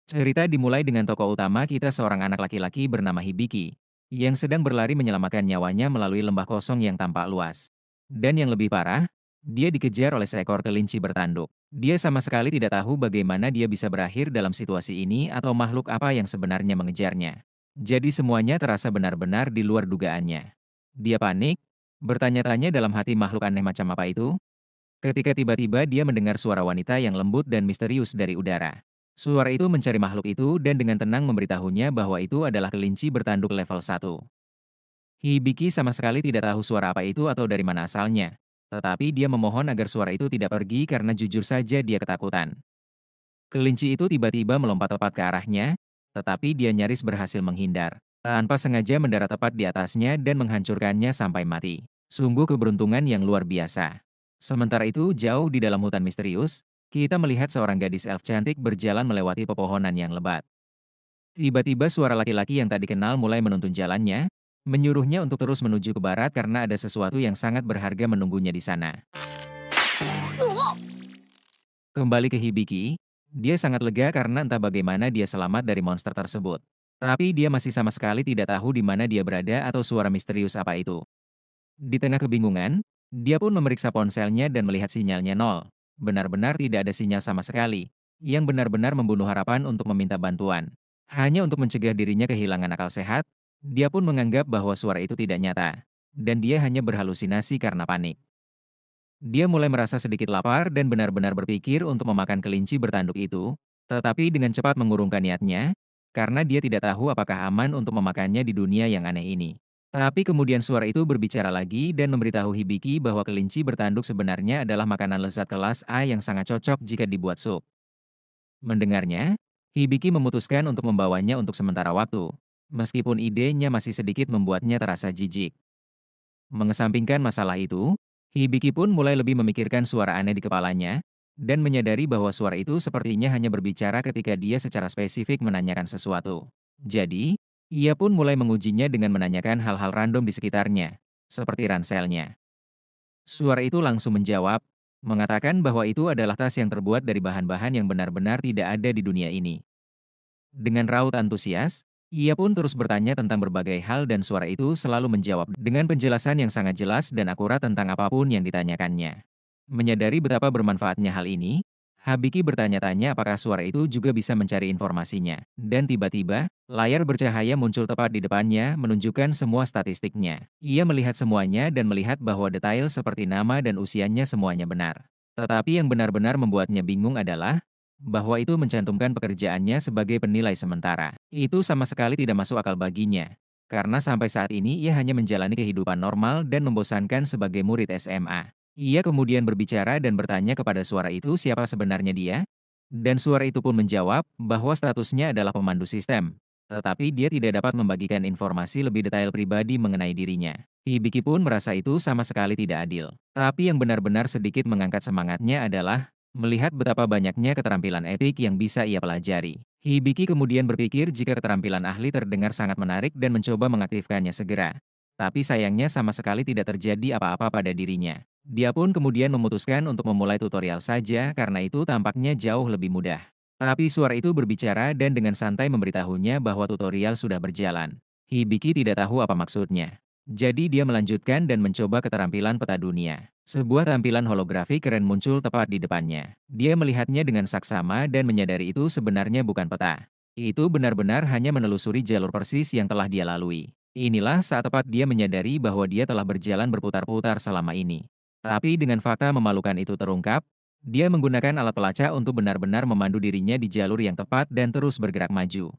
Cerita dimulai dengan tokoh utama kita seorang anak laki-laki bernama Hibiki, yang sedang berlari menyelamatkan nyawanya melalui lembah kosong yang tampak luas. Dan yang lebih parah, dia dikejar oleh seekor kelinci bertanduk. Dia sama sekali tidak tahu bagaimana dia bisa berakhir dalam situasi ini atau makhluk apa yang sebenarnya mengejarnya. Jadi semuanya terasa benar-benar di luar dugaannya. Dia panik, bertanya-tanya dalam hati makhluk aneh macam apa itu, ketika tiba-tiba dia mendengar suara wanita yang lembut dan misterius dari udara. Suara itu mencari makhluk itu dan dengan tenang memberitahunya bahwa itu adalah kelinci bertanduk level 1. Hibiki sama sekali tidak tahu suara apa itu atau dari mana asalnya. Tetapi dia memohon agar suara itu tidak pergi karena jujur saja dia ketakutan. Kelinci itu tiba-tiba melompat tepat ke arahnya, tetapi dia nyaris berhasil menghindar. Tanpa sengaja mendarat tepat di atasnya dan menghancurkannya sampai mati. Sungguh keberuntungan yang luar biasa. Sementara itu, jauh di dalam hutan misterius, kita melihat seorang gadis elf cantik berjalan melewati pepohonan yang lebat. Tiba-tiba suara laki-laki yang tak dikenal mulai menuntun jalannya, menyuruhnya untuk terus menuju ke barat karena ada sesuatu yang sangat berharga menunggunya di sana. Kembali ke Hibiki, dia sangat lega karena entah bagaimana dia selamat dari monster tersebut. Tapi dia masih sama sekali tidak tahu di mana dia berada atau suara misterius apa itu. Di tengah kebingungan, dia pun memeriksa ponselnya dan melihat sinyalnya nol. Benar-benar tidak ada sinyal sama sekali, yang benar-benar membunuh harapan untuk meminta bantuan. Hanya untuk mencegah dirinya kehilangan akal sehat, dia pun menganggap bahwa suara itu tidak nyata. Dan dia hanya berhalusinasi karena panik. Dia mulai merasa sedikit lapar dan benar-benar berpikir untuk memakan kelinci bertanduk itu, tetapi dengan cepat mengurungkan niatnya, karena dia tidak tahu apakah aman untuk memakannya di dunia yang aneh ini. Tapi kemudian suara itu berbicara lagi dan memberitahu Hibiki bahwa kelinci bertanduk sebenarnya adalah makanan lezat kelas A yang sangat cocok jika dibuat sup. Mendengarnya, Hibiki memutuskan untuk membawanya untuk sementara waktu, meskipun idenya masih sedikit membuatnya terasa jijik. Mengesampingkan masalah itu, Hibiki pun mulai lebih memikirkan suara aneh di kepalanya, dan menyadari bahwa suara itu sepertinya hanya berbicara ketika dia secara spesifik menanyakan sesuatu. Jadi, ia pun mulai mengujinya dengan menanyakan hal-hal random di sekitarnya, seperti ranselnya. Suara itu langsung menjawab, mengatakan bahwa itu adalah tas yang terbuat dari bahan-bahan yang benar-benar tidak ada di dunia ini. Dengan raut antusias, ia pun terus bertanya tentang berbagai hal dan suara itu selalu menjawab dengan penjelasan yang sangat jelas dan akurat tentang apapun yang ditanyakannya. Menyadari betapa bermanfaatnya hal ini, Habiki bertanya-tanya apakah suara itu juga bisa mencari informasinya. Dan tiba-tiba, layar bercahaya muncul tepat di depannya menunjukkan semua statistiknya. Ia melihat semuanya dan melihat bahwa detail seperti nama dan usianya semuanya benar. Tetapi yang benar-benar membuatnya bingung adalah bahwa itu mencantumkan pekerjaannya sebagai penilai sementara. Itu sama sekali tidak masuk akal baginya. Karena sampai saat ini ia hanya menjalani kehidupan normal dan membosankan sebagai murid SMA. Ia kemudian berbicara dan bertanya kepada suara itu siapa sebenarnya dia, dan suara itu pun menjawab bahwa statusnya adalah pemandu sistem. Tetapi dia tidak dapat membagikan informasi lebih detail pribadi mengenai dirinya. Hibiki pun merasa itu sama sekali tidak adil. Tapi yang benar-benar sedikit mengangkat semangatnya adalah melihat betapa banyaknya keterampilan epik yang bisa ia pelajari. Hibiki kemudian berpikir jika keterampilan ahli terdengar sangat menarik dan mencoba mengaktifkannya segera. Tapi sayangnya sama sekali tidak terjadi apa-apa pada dirinya. Dia pun kemudian memutuskan untuk memulai tutorial saja karena itu tampaknya jauh lebih mudah. Tapi suara itu berbicara dan dengan santai memberitahunya bahwa tutorial sudah berjalan. Hibiki tidak tahu apa maksudnya. Jadi dia melanjutkan dan mencoba keterampilan peta dunia. Sebuah tampilan holografi keren muncul tepat di depannya. Dia melihatnya dengan saksama dan menyadari itu sebenarnya bukan peta. Itu benar-benar hanya menelusuri jalur persis yang telah dia lalui. Inilah saat tepat dia menyadari bahwa dia telah berjalan berputar-putar selama ini. Tapi dengan fakta memalukan itu terungkap, dia menggunakan alat pelacak untuk benar-benar memandu dirinya di jalur yang tepat dan terus bergerak maju.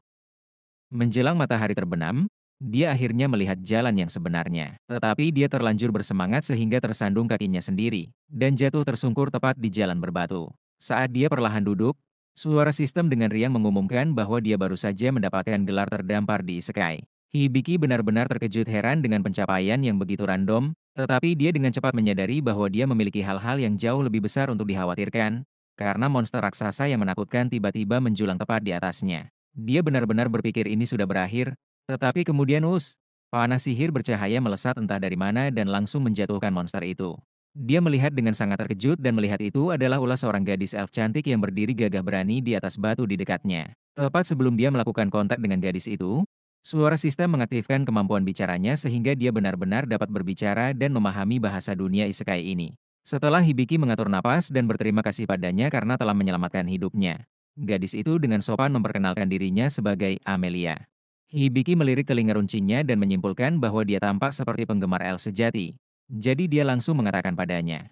Menjelang matahari terbenam, dia akhirnya melihat jalan yang sebenarnya. Tetapi dia terlanjur bersemangat sehingga tersandung kakinya sendiri, dan jatuh tersungkur tepat di jalan berbatu. Saat dia perlahan duduk, suara sistem dengan riang mengumumkan bahwa dia baru saja mendapatkan gelar terdampar di Isekai. Hibiki benar-benar terkejut heran dengan pencapaian yang begitu random, tetapi dia dengan cepat menyadari bahwa dia memiliki hal-hal yang jauh lebih besar untuk dikhawatirkan, karena monster raksasa yang menakutkan tiba-tiba menjulang tepat di atasnya. Dia benar-benar berpikir ini sudah berakhir, tetapi kemudian panas sihir bercahaya melesat entah dari mana dan langsung menjatuhkan monster itu. Dia melihat dengan sangat terkejut dan melihat itu adalah ulas seorang gadis elf cantik yang berdiri gagah berani di atas batu di dekatnya. Tepat sebelum dia melakukan kontak dengan gadis itu, suara sistem mengaktifkan kemampuan bicaranya sehingga dia benar-benar dapat berbicara dan memahami bahasa dunia isekai ini. Setelah Hibiki mengatur napas dan berterima kasih padanya karena telah menyelamatkan hidupnya, gadis itu dengan sopan memperkenalkan dirinya sebagai Amelia. Hibiki melirik telinga runcingnya dan menyimpulkan bahwa dia tampak seperti penggemar El sejati. Jadi dia langsung mengatakan padanya.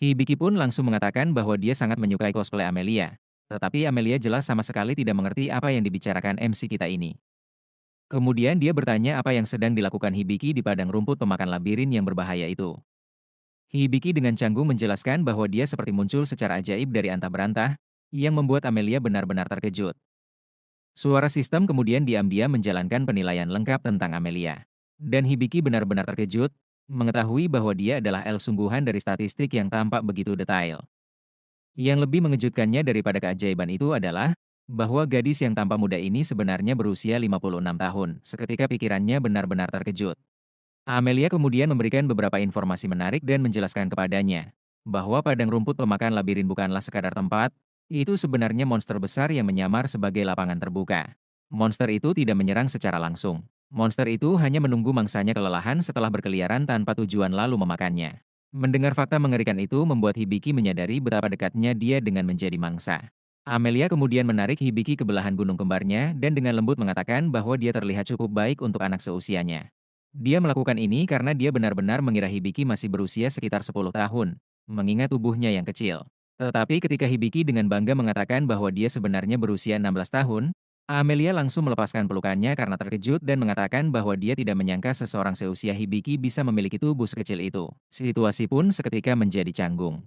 Hibiki pun langsung mengatakan bahwa dia sangat menyukai cosplay Amelia. Tetapi Amelia jelas sama sekali tidak mengerti apa yang dibicarakan MC kita ini. Kemudian dia bertanya apa yang sedang dilakukan Hibiki di padang rumput pemakan labirin yang berbahaya itu. Hibiki dengan canggung menjelaskan bahwa dia seperti muncul secara ajaib dari antah berantah, yang membuat Amelia benar-benar terkejut. Suara sistem kemudian diam-diam menjalankan penilaian lengkap tentang Amelia. Dan Hibiki benar-benar terkejut, mengetahui bahwa dia adalah elf sungguhan dari statistik yang tampak begitu detail. Yang lebih mengejutkannya daripada keajaiban itu adalah bahwa gadis yang tampak muda ini sebenarnya berusia 56 tahun. Seketika pikirannya benar-benar terkejut. Amelia kemudian memberikan beberapa informasi menarik dan menjelaskan kepadanya bahwa padang rumput pemakan labirin bukanlah sekadar tempat, itu sebenarnya monster besar yang menyamar sebagai lapangan terbuka. Monster itu tidak menyerang secara langsung. Monster itu hanya menunggu mangsanya kelelahan setelah berkeliaran tanpa tujuan lalu memakannya. Mendengar fakta mengerikan itu membuat Hibiki menyadari betapa dekatnya dia dengan menjadi mangsa. Amelia kemudian menarik Hibiki ke belahan gunung kembarnya dan dengan lembut mengatakan bahwa dia terlihat cukup baik untuk anak seusianya. Dia melakukan ini karena dia benar-benar mengira Hibiki masih berusia sekitar 10 tahun, mengingat tubuhnya yang kecil. Tetapi ketika Hibiki dengan bangga mengatakan bahwa dia sebenarnya berusia 16 tahun, Amelia langsung melepaskan pelukannya karena terkejut dan mengatakan bahwa dia tidak menyangka seseorang seusia Hibiki bisa memiliki tubuh sekecil itu. Situasi pun seketika menjadi canggung.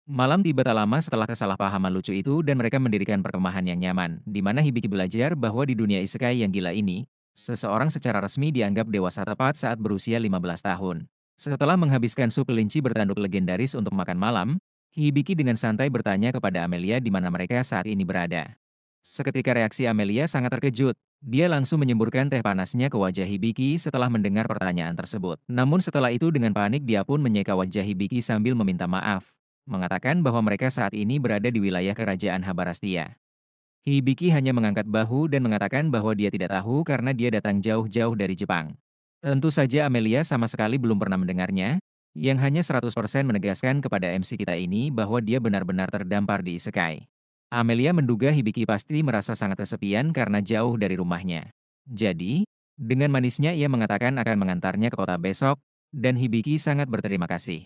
Malam tiba tak lama setelah kesalahpahaman lucu itu dan mereka mendirikan perkemahan yang nyaman, di mana Hibiki belajar bahwa di dunia isekai yang gila ini, seseorang secara resmi dianggap dewasa tepat saat berusia 15 tahun. Setelah menghabiskan sup kelinci bertanduk legendaris untuk makan malam, Hibiki dengan santai bertanya kepada Amelia di mana mereka saat ini berada. Seketika reaksi Amelia sangat terkejut. Dia langsung menyemburkan teh panasnya ke wajah Hibiki setelah mendengar pertanyaan tersebut. Namun setelah itu dengan panik dia pun menyeka wajah Hibiki sambil meminta maaf, mengatakan bahwa mereka saat ini berada di wilayah kerajaan Habarastia. Hibiki hanya mengangkat bahu dan mengatakan bahwa dia tidak tahu karena dia datang jauh-jauh dari Jepang. Tentu saja Amelia sama sekali belum pernah mendengarnya, yang hanya 100% menegaskan kepada MC kita ini bahwa dia benar-benar terdampar di isekai. Amelia menduga Hibiki pasti merasa sangat kesepian karena jauh dari rumahnya. Jadi, dengan manisnya ia mengatakan akan mengantarnya ke kota besok, dan Hibiki sangat berterima kasih.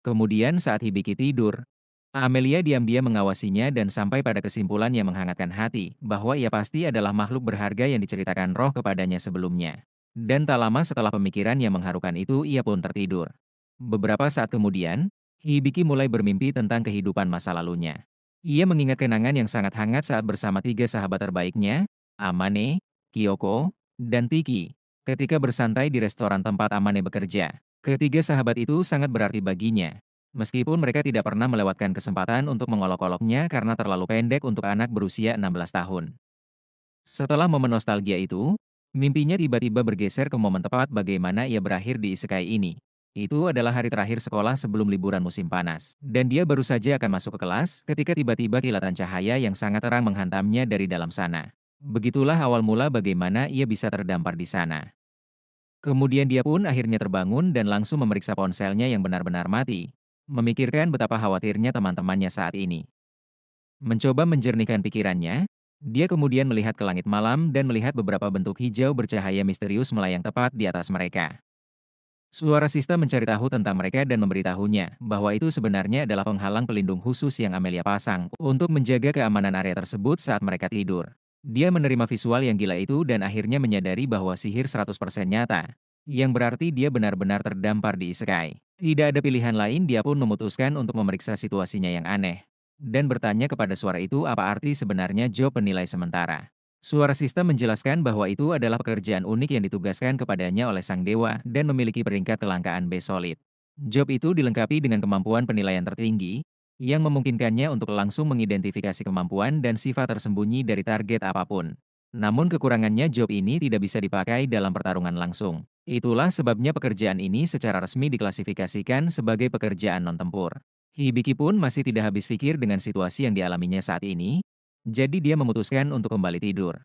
Kemudian saat Hibiki tidur, Amelia diam-diam mengawasinya dan sampai pada kesimpulan yang menghangatkan hati, bahwa ia pasti adalah makhluk berharga yang diceritakan roh kepadanya sebelumnya. Dan tak lama setelah pemikiran yang mengharukan itu, ia pun tertidur. Beberapa saat kemudian, Hibiki mulai bermimpi tentang kehidupan masa lalunya. Ia mengingat kenangan yang sangat hangat saat bersama tiga sahabat terbaiknya, Amane, Kyoko, dan Tiki, ketika bersantai di restoran tempat Amane bekerja. Ketiga sahabat itu sangat berarti baginya. Meskipun mereka tidak pernah melewatkan kesempatan untuk mengolok-oloknya karena terlalu pendek untuk anak berusia 16 tahun. Setelah momen nostalgia itu, mimpinya tiba-tiba bergeser ke momen tepat bagaimana ia berakhir di isekai ini. Itu adalah hari terakhir sekolah sebelum liburan musim panas. Dan dia baru saja akan masuk ke kelas ketika tiba-tiba kilatan cahaya yang sangat terang menghantamnya dari dalam sana. Begitulah awal mula bagaimana ia bisa terdampar di sana. Kemudian dia pun akhirnya terbangun dan langsung memeriksa ponselnya yang benar-benar mati. Memikirkan betapa khawatirnya teman-temannya saat ini. Mencoba menjernihkan pikirannya, dia kemudian melihat ke langit malam dan melihat beberapa bentuk hijau bercahaya misterius melayang tepat di atas mereka. Suara sistem mencari tahu tentang mereka dan memberitahunya bahwa itu sebenarnya adalah penghalang pelindung khusus yang Amelia pasang untuk menjaga keamanan area tersebut saat mereka tidur. Dia menerima visual yang gila itu dan akhirnya menyadari bahwa sihir 100% nyata, yang berarti dia benar-benar terdampar di isekai. Tidak ada pilihan lain, dia pun memutuskan untuk memeriksa situasinya yang aneh dan bertanya kepada suara itu apa arti sebenarnya job penilai sementara. Suara sistem menjelaskan bahwa itu adalah pekerjaan unik yang ditugaskan kepadanya oleh sang dewa dan memiliki peringkat kelangkaan B solid. Job itu dilengkapi dengan kemampuan penilaian tertinggi, yang memungkinkannya untuk langsung mengidentifikasi kemampuan dan sifat tersembunyi dari target apapun. Namun kekurangannya job ini tidak bisa dipakai dalam pertarungan langsung. Itulah sebabnya pekerjaan ini secara resmi diklasifikasikan sebagai pekerjaan non-tempur. Hibiki pun masih tidak habis pikir dengan situasi yang dialaminya saat ini. Jadi dia memutuskan untuk kembali tidur.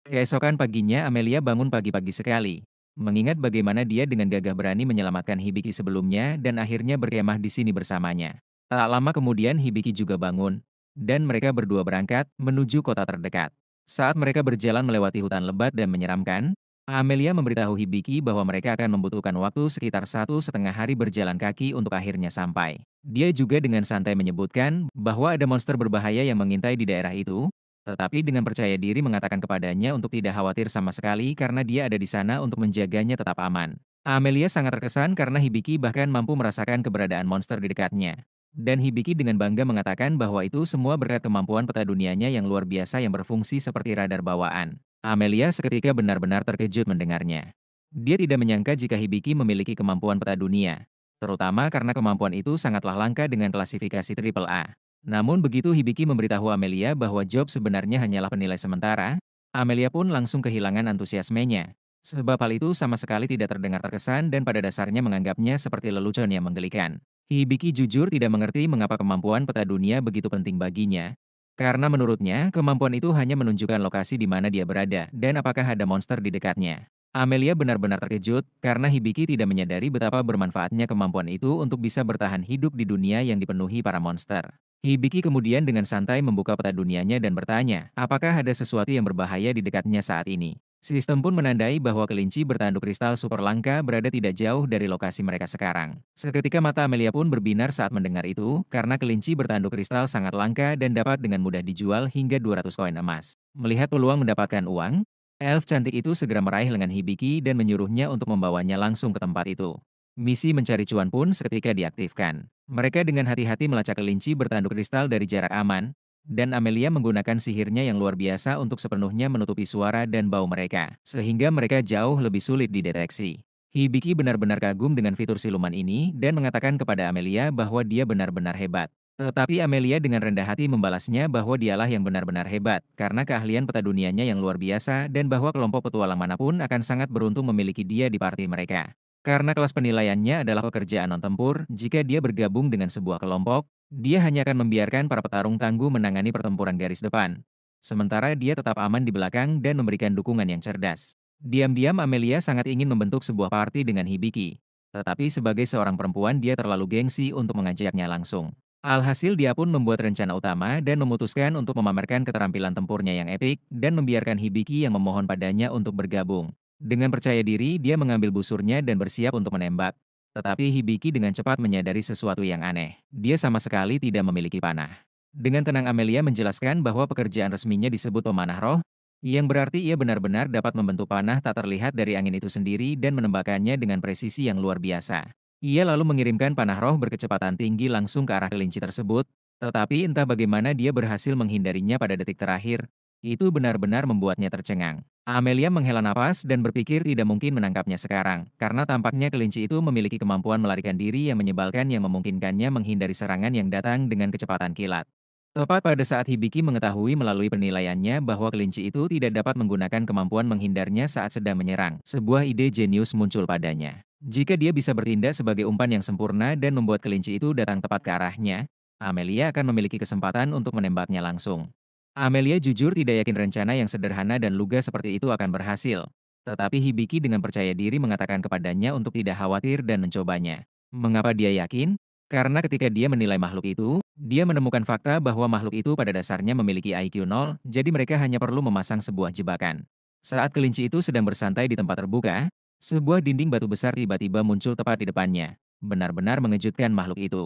Keesokan paginya Amelia bangun pagi-pagi sekali, mengingat bagaimana dia dengan gagah berani menyelamatkan Hibiki sebelumnya dan akhirnya berkemah di sini bersamanya. Tak lama kemudian Hibiki juga bangun, dan mereka berdua berangkat menuju kota terdekat. Saat mereka berjalan melewati hutan lebat dan menyeramkan, Amelia memberitahu Hibiki bahwa mereka akan membutuhkan waktu sekitar 1,5 hari berjalan kaki untuk akhirnya sampai. Dia juga dengan santai menyebutkan bahwa ada monster berbahaya yang mengintai di daerah itu, tetapi dengan percaya diri mengatakan kepadanya untuk tidak khawatir sama sekali karena dia ada di sana untuk menjaganya tetap aman. Amelia sangat terkesan karena Hibiki bahkan mampu merasakan keberadaan monster di dekatnya. Dan Hibiki dengan bangga mengatakan bahwa itu semua berkat kemampuan peta dunianya yang luar biasa yang berfungsi seperti radar bawaan. Amelia seketika benar-benar terkejut mendengarnya. Dia tidak menyangka jika Hibiki memiliki kemampuan peta dunia, terutama karena kemampuan itu sangatlah langka dengan klasifikasi triple A. Namun begitu Hibiki memberitahu Amelia bahwa Job sebenarnya hanyalah penilai sementara, Amelia pun langsung kehilangan antusiasmenya. Sebab hal itu sama sekali tidak terdengar terkesan dan pada dasarnya menganggapnya seperti lelucon yang menggelikan. Hibiki jujur tidak mengerti mengapa kemampuan peta dunia begitu penting baginya. Karena menurutnya, kemampuan itu hanya menunjukkan lokasi di mana dia berada dan apakah ada monster di dekatnya. Amelia benar-benar terkejut karena Hibiki tidak menyadari betapa bermanfaatnya kemampuan itu untuk bisa bertahan hidup di dunia yang dipenuhi para monster. Hibiki kemudian dengan santai membuka peta dunianya dan bertanya, apakah ada sesuatu yang berbahaya di dekatnya saat ini. Sistem pun menandai bahwa kelinci bertanduk kristal super langka berada tidak jauh dari lokasi mereka sekarang. Seketika mata Amelia pun berbinar saat mendengar itu, karena kelinci bertanduk kristal sangat langka dan dapat dengan mudah dijual hingga 200 koin emas. Melihat peluang mendapatkan uang, elf cantik itu segera meraih lengan Hibiki dan menyuruhnya untuk membawanya langsung ke tempat itu. Misi mencari cuan pun seketika diaktifkan. Mereka dengan hati-hati melacak kelinci bertanduk kristal dari jarak aman, dan Amelia menggunakan sihirnya yang luar biasa untuk sepenuhnya menutupi suara dan bau mereka, sehingga mereka jauh lebih sulit dideteksi. Hibiki benar-benar kagum dengan fitur siluman ini dan mengatakan kepada Amelia bahwa dia benar-benar hebat. Tetapi Amelia dengan rendah hati membalasnya bahwa dialah yang benar-benar hebat, karena keahlian peta dunianya yang luar biasa dan bahwa kelompok petualang manapun akan sangat beruntung memiliki dia di parti mereka. Karena kelas penilaiannya adalah pekerjaan non-tempur, jika dia bergabung dengan sebuah kelompok, dia hanya akan membiarkan para petarung tangguh menangani pertempuran garis depan. Sementara dia tetap aman di belakang dan memberikan dukungan yang cerdas. Diam-diam Amelia sangat ingin membentuk sebuah parti dengan Hibiki. Tetapi sebagai seorang perempuan dia terlalu gengsi untuk mengajaknya langsung. Alhasil dia pun membuat rencana utama dan memutuskan untuk memamerkan keterampilan tempurnya yang epik dan membiarkan Hibiki yang memohon padanya untuk bergabung. Dengan percaya diri, dia mengambil busurnya dan bersiap untuk menembak. Tetapi Hibiki dengan cepat menyadari sesuatu yang aneh. Dia sama sekali tidak memiliki panah. Dengan tenang Amelia menjelaskan bahwa pekerjaan resminya disebut pemanah roh, yang berarti ia benar-benar dapat membentuk panah tak terlihat dari angin itu sendiri dan menembakkannya dengan presisi yang luar biasa. Ia lalu mengirimkan panah roh berkecepatan tinggi langsung ke arah kelinci tersebut, tetapi entah bagaimana dia berhasil menghindarinya pada detik terakhir. Itu benar-benar membuatnya tercengang. Amelia menghela napas dan berpikir tidak mungkin menangkapnya sekarang, karena tampaknya kelinci itu memiliki kemampuan melarikan diri yang menyebalkan yang memungkinkannya menghindari serangan yang datang dengan kecepatan kilat. Tepat pada saat Hibiki mengetahui melalui penilaiannya bahwa kelinci itu tidak dapat menggunakan kemampuan menghindarnya saat sedang menyerang, sebuah ide jenius muncul padanya. Jika dia bisa bertindak sebagai umpan yang sempurna dan membuat kelinci itu datang tepat ke arahnya, Amelia akan memiliki kesempatan untuk menembaknya langsung. Amelia jujur tidak yakin rencana yang sederhana dan lugas seperti itu akan berhasil. Tetapi Hibiki dengan percaya diri mengatakan kepadanya untuk tidak khawatir dan mencobanya. Mengapa dia yakin? Karena ketika dia menilai makhluk itu, dia menemukan fakta bahwa makhluk itu pada dasarnya memiliki IQ 0, jadi mereka hanya perlu memasang sebuah jebakan. Saat kelinci itu sedang bersantai di tempat terbuka, sebuah dinding batu besar tiba-tiba muncul tepat di depannya. Benar-benar mengejutkan makhluk itu.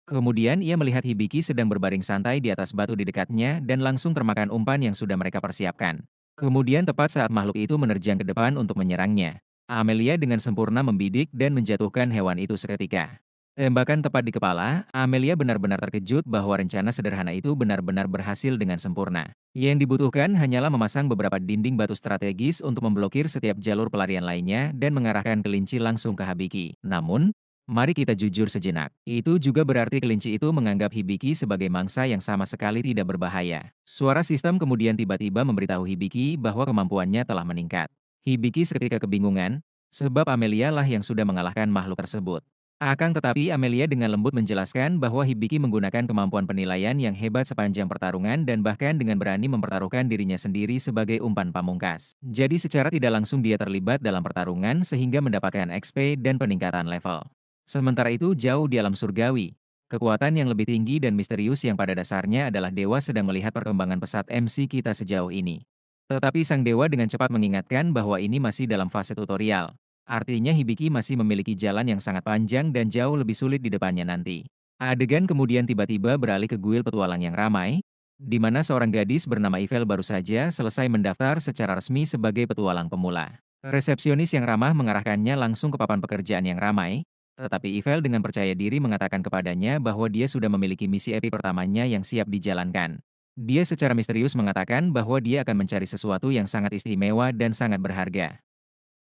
Kemudian ia melihat Hibiki sedang berbaring santai di atas batu di dekatnya dan langsung termakan umpan yang sudah mereka persiapkan. Kemudian tepat saat makhluk itu menerjang ke depan untuk menyerangnya, Amelia dengan sempurna membidik dan menjatuhkan hewan itu seketika. Tembakan tepat di kepala, Amelia benar-benar terkejut bahwa rencana sederhana itu benar-benar berhasil dengan sempurna. Yang dibutuhkan hanyalah memasang beberapa dinding batu strategis untuk memblokir setiap jalur pelarian lainnya dan mengarahkan kelinci langsung ke Hibiki. Namun, mari kita jujur sejenak. Itu juga berarti kelinci itu menganggap Hibiki sebagai mangsa yang sama sekali tidak berbahaya. Suara sistem kemudian tiba-tiba memberitahu Hibiki bahwa kemampuannya telah meningkat. Hibiki seketika kebingungan, sebab Amelia lah yang sudah mengalahkan makhluk tersebut. Akan tetapi Amelia dengan lembut menjelaskan bahwa Hibiki menggunakan kemampuan penilaian yang hebat sepanjang pertarungan dan bahkan dengan berani mempertaruhkan dirinya sendiri sebagai umpan pamungkas. Jadi secara tidak langsung dia terlibat dalam pertarungan sehingga mendapatkan XP dan peningkatan level. Sementara itu jauh di alam surgawi, kekuatan yang lebih tinggi dan misterius yang pada dasarnya adalah dewa sedang melihat perkembangan pesat MC kita sejauh ini. Tetapi sang dewa dengan cepat mengingatkan bahwa ini masih dalam fase tutorial. Artinya Hibiki masih memiliki jalan yang sangat panjang dan jauh lebih sulit di depannya nanti. Adegan kemudian tiba-tiba beralih ke kuil petualang yang ramai, di mana seorang gadis bernama Ivel baru saja selesai mendaftar secara resmi sebagai petualang pemula. Resepsionis yang ramah mengarahkannya langsung ke papan pekerjaan yang ramai, tetapi Ivel dengan percaya diri mengatakan kepadanya bahwa dia sudah memiliki misi epik pertamanya yang siap dijalankan. Dia secara misterius mengatakan bahwa dia akan mencari sesuatu yang sangat istimewa dan sangat berharga.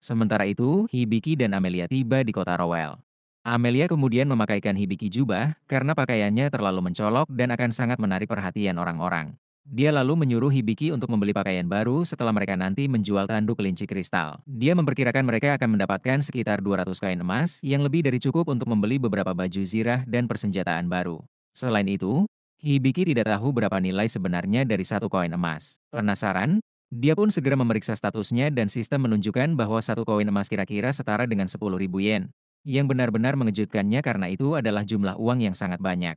Sementara itu, Hibiki dan Amelia tiba di kota Rowell. Amelia kemudian memakaikan Hibiki jubah karena pakaiannya terlalu mencolok dan akan sangat menarik perhatian orang-orang. Dia lalu menyuruh Hibiki untuk membeli pakaian baru setelah mereka nanti menjual tanduk kelinci kristal. Dia memperkirakan mereka akan mendapatkan sekitar 200 koin emas yang lebih dari cukup untuk membeli beberapa baju zirah dan persenjataan baru. Selain itu, Hibiki tidak tahu berapa nilai sebenarnya dari satu koin emas. Penasaran? Dia pun segera memeriksa statusnya dan sistem menunjukkan bahwa satu koin emas kira-kira setara dengan 10.000 yen. Yang benar-benar mengejutkannya karena itu adalah jumlah uang yang sangat banyak.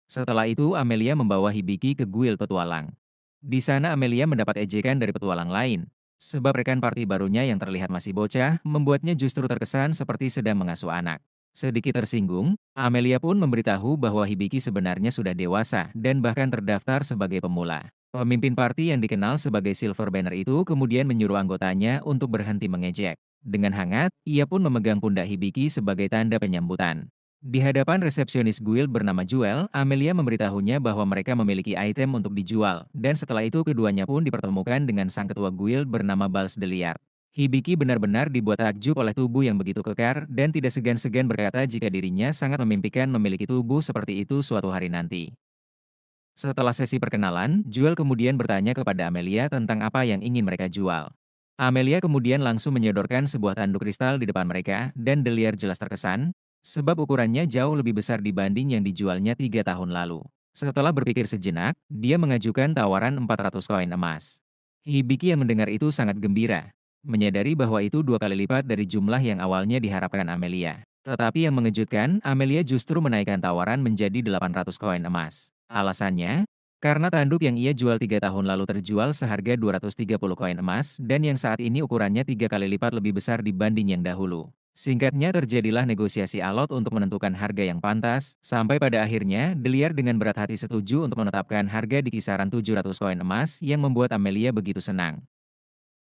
Setelah itu Amelia membawa Hibiki ke guild petualang. Di sana Amelia mendapat ejekan dari petualang lain. Sebab rekan party barunya yang terlihat masih bocah, membuatnya justru terkesan seperti sedang mengasuh anak. Sedikit tersinggung, Amelia pun memberitahu bahwa Hibiki sebenarnya sudah dewasa dan bahkan terdaftar sebagai pemula. Pemimpin party yang dikenal sebagai Silver Banner itu kemudian menyuruh anggotanya untuk berhenti mengejek. Dengan hangat, ia pun memegang pundak Hibiki sebagai tanda penyambutan. Di hadapan resepsionis guild bernama Jewel, Amelia memberitahunya bahwa mereka memiliki item untuk dijual, dan setelah itu keduanya pun dipertemukan dengan sang ketua guild bernama Bals Deliard. Hibiki benar-benar dibuat takjub oleh tubuh yang begitu kekar dan tidak segan-segan berkata jika dirinya sangat memimpikan memiliki tubuh seperti itu suatu hari nanti. Setelah sesi perkenalan, Jewel kemudian bertanya kepada Amelia tentang apa yang ingin mereka jual. Amelia kemudian langsung menyodorkan sebuah tanduk kristal di depan mereka, dan Deliar jelas terkesan, sebab ukurannya jauh lebih besar dibanding yang dijualnya 3 tahun lalu. Setelah berpikir sejenak, dia mengajukan tawaran 400 koin emas. Hibiki yang mendengar itu sangat gembira, menyadari bahwa itu 2 kali lipat dari jumlah yang awalnya diharapkan Amelia. Tetapi yang mengejutkan, Amelia justru menaikkan tawaran menjadi 800 koin emas. Alasannya, karena tanduk yang ia jual 3 tahun lalu terjual seharga 230 koin emas dan yang saat ini ukurannya 3 kali lipat lebih besar dibanding yang dahulu. Singkatnya terjadilah negosiasi alot untuk menentukan harga yang pantas, sampai pada akhirnya Deliar dengan berat hati setuju untuk menetapkan harga di kisaran 700 koin emas yang membuat Amelia begitu senang.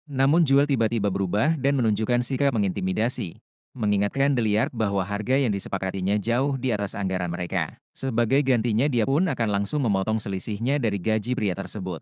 Namun Jewel tiba-tiba berubah dan menunjukkan sikap mengintimidasi, mengingatkan Deliard bahwa harga yang disepakatinya jauh di atas anggaran mereka. Sebagai gantinya dia pun akan langsung memotong selisihnya dari gaji pria tersebut.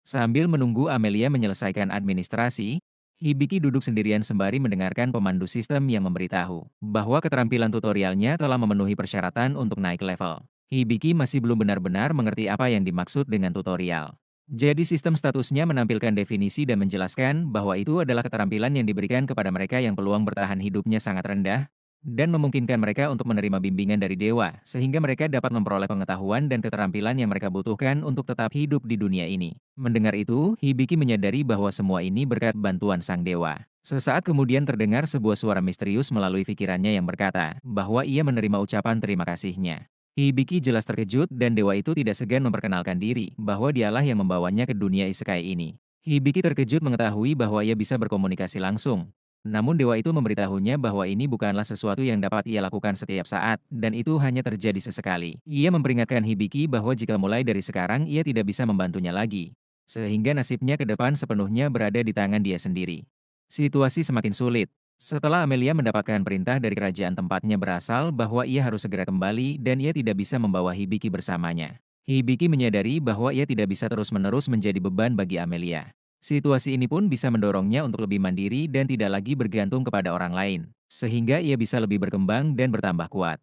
Sambil menunggu Amelia menyelesaikan administrasi, Hibiki duduk sendirian sembari mendengarkan pemandu sistem yang memberitahu bahwa keterampilan tutorialnya telah memenuhi persyaratan untuk naik level. Hibiki masih belum benar-benar mengerti apa yang dimaksud dengan tutorial. Jadi sistem statusnya menampilkan definisi dan menjelaskan bahwa itu adalah keterampilan yang diberikan kepada mereka yang peluang bertahan hidupnya sangat rendah, dan memungkinkan mereka untuk menerima bimbingan dari dewa, sehingga mereka dapat memperoleh pengetahuan dan keterampilan yang mereka butuhkan untuk tetap hidup di dunia ini. Mendengar itu, Hibiki menyadari bahwa semua ini berkat bantuan sang dewa. Sesaat kemudian terdengar sebuah suara misterius melalui pikirannya yang berkata bahwa ia menerima ucapan terima kasihnya. Hibiki jelas terkejut dan dewa itu tidak segan memperkenalkan diri bahwa dialah yang membawanya ke dunia isekai ini. Hibiki terkejut mengetahui bahwa ia bisa berkomunikasi langsung. Namun dewa itu memberitahunya bahwa ini bukanlah sesuatu yang dapat ia lakukan setiap saat, dan itu hanya terjadi sesekali. Ia memperingatkan Hibiki bahwa jika mulai dari sekarang ia tidak bisa membantunya lagi, sehingga nasibnya ke depan sepenuhnya berada di tangan dia sendiri. Situasi semakin sulit. Setelah Amelia mendapatkan perintah dari kerajaan tempatnya berasal bahwa ia harus segera kembali dan ia tidak bisa membawa Hibiki bersamanya. Hibiki menyadari bahwa ia tidak bisa terus-menerus menjadi beban bagi Amelia. Situasi ini pun bisa mendorongnya untuk lebih mandiri dan tidak lagi bergantung kepada orang lain, sehingga ia bisa lebih berkembang dan bertambah kuat.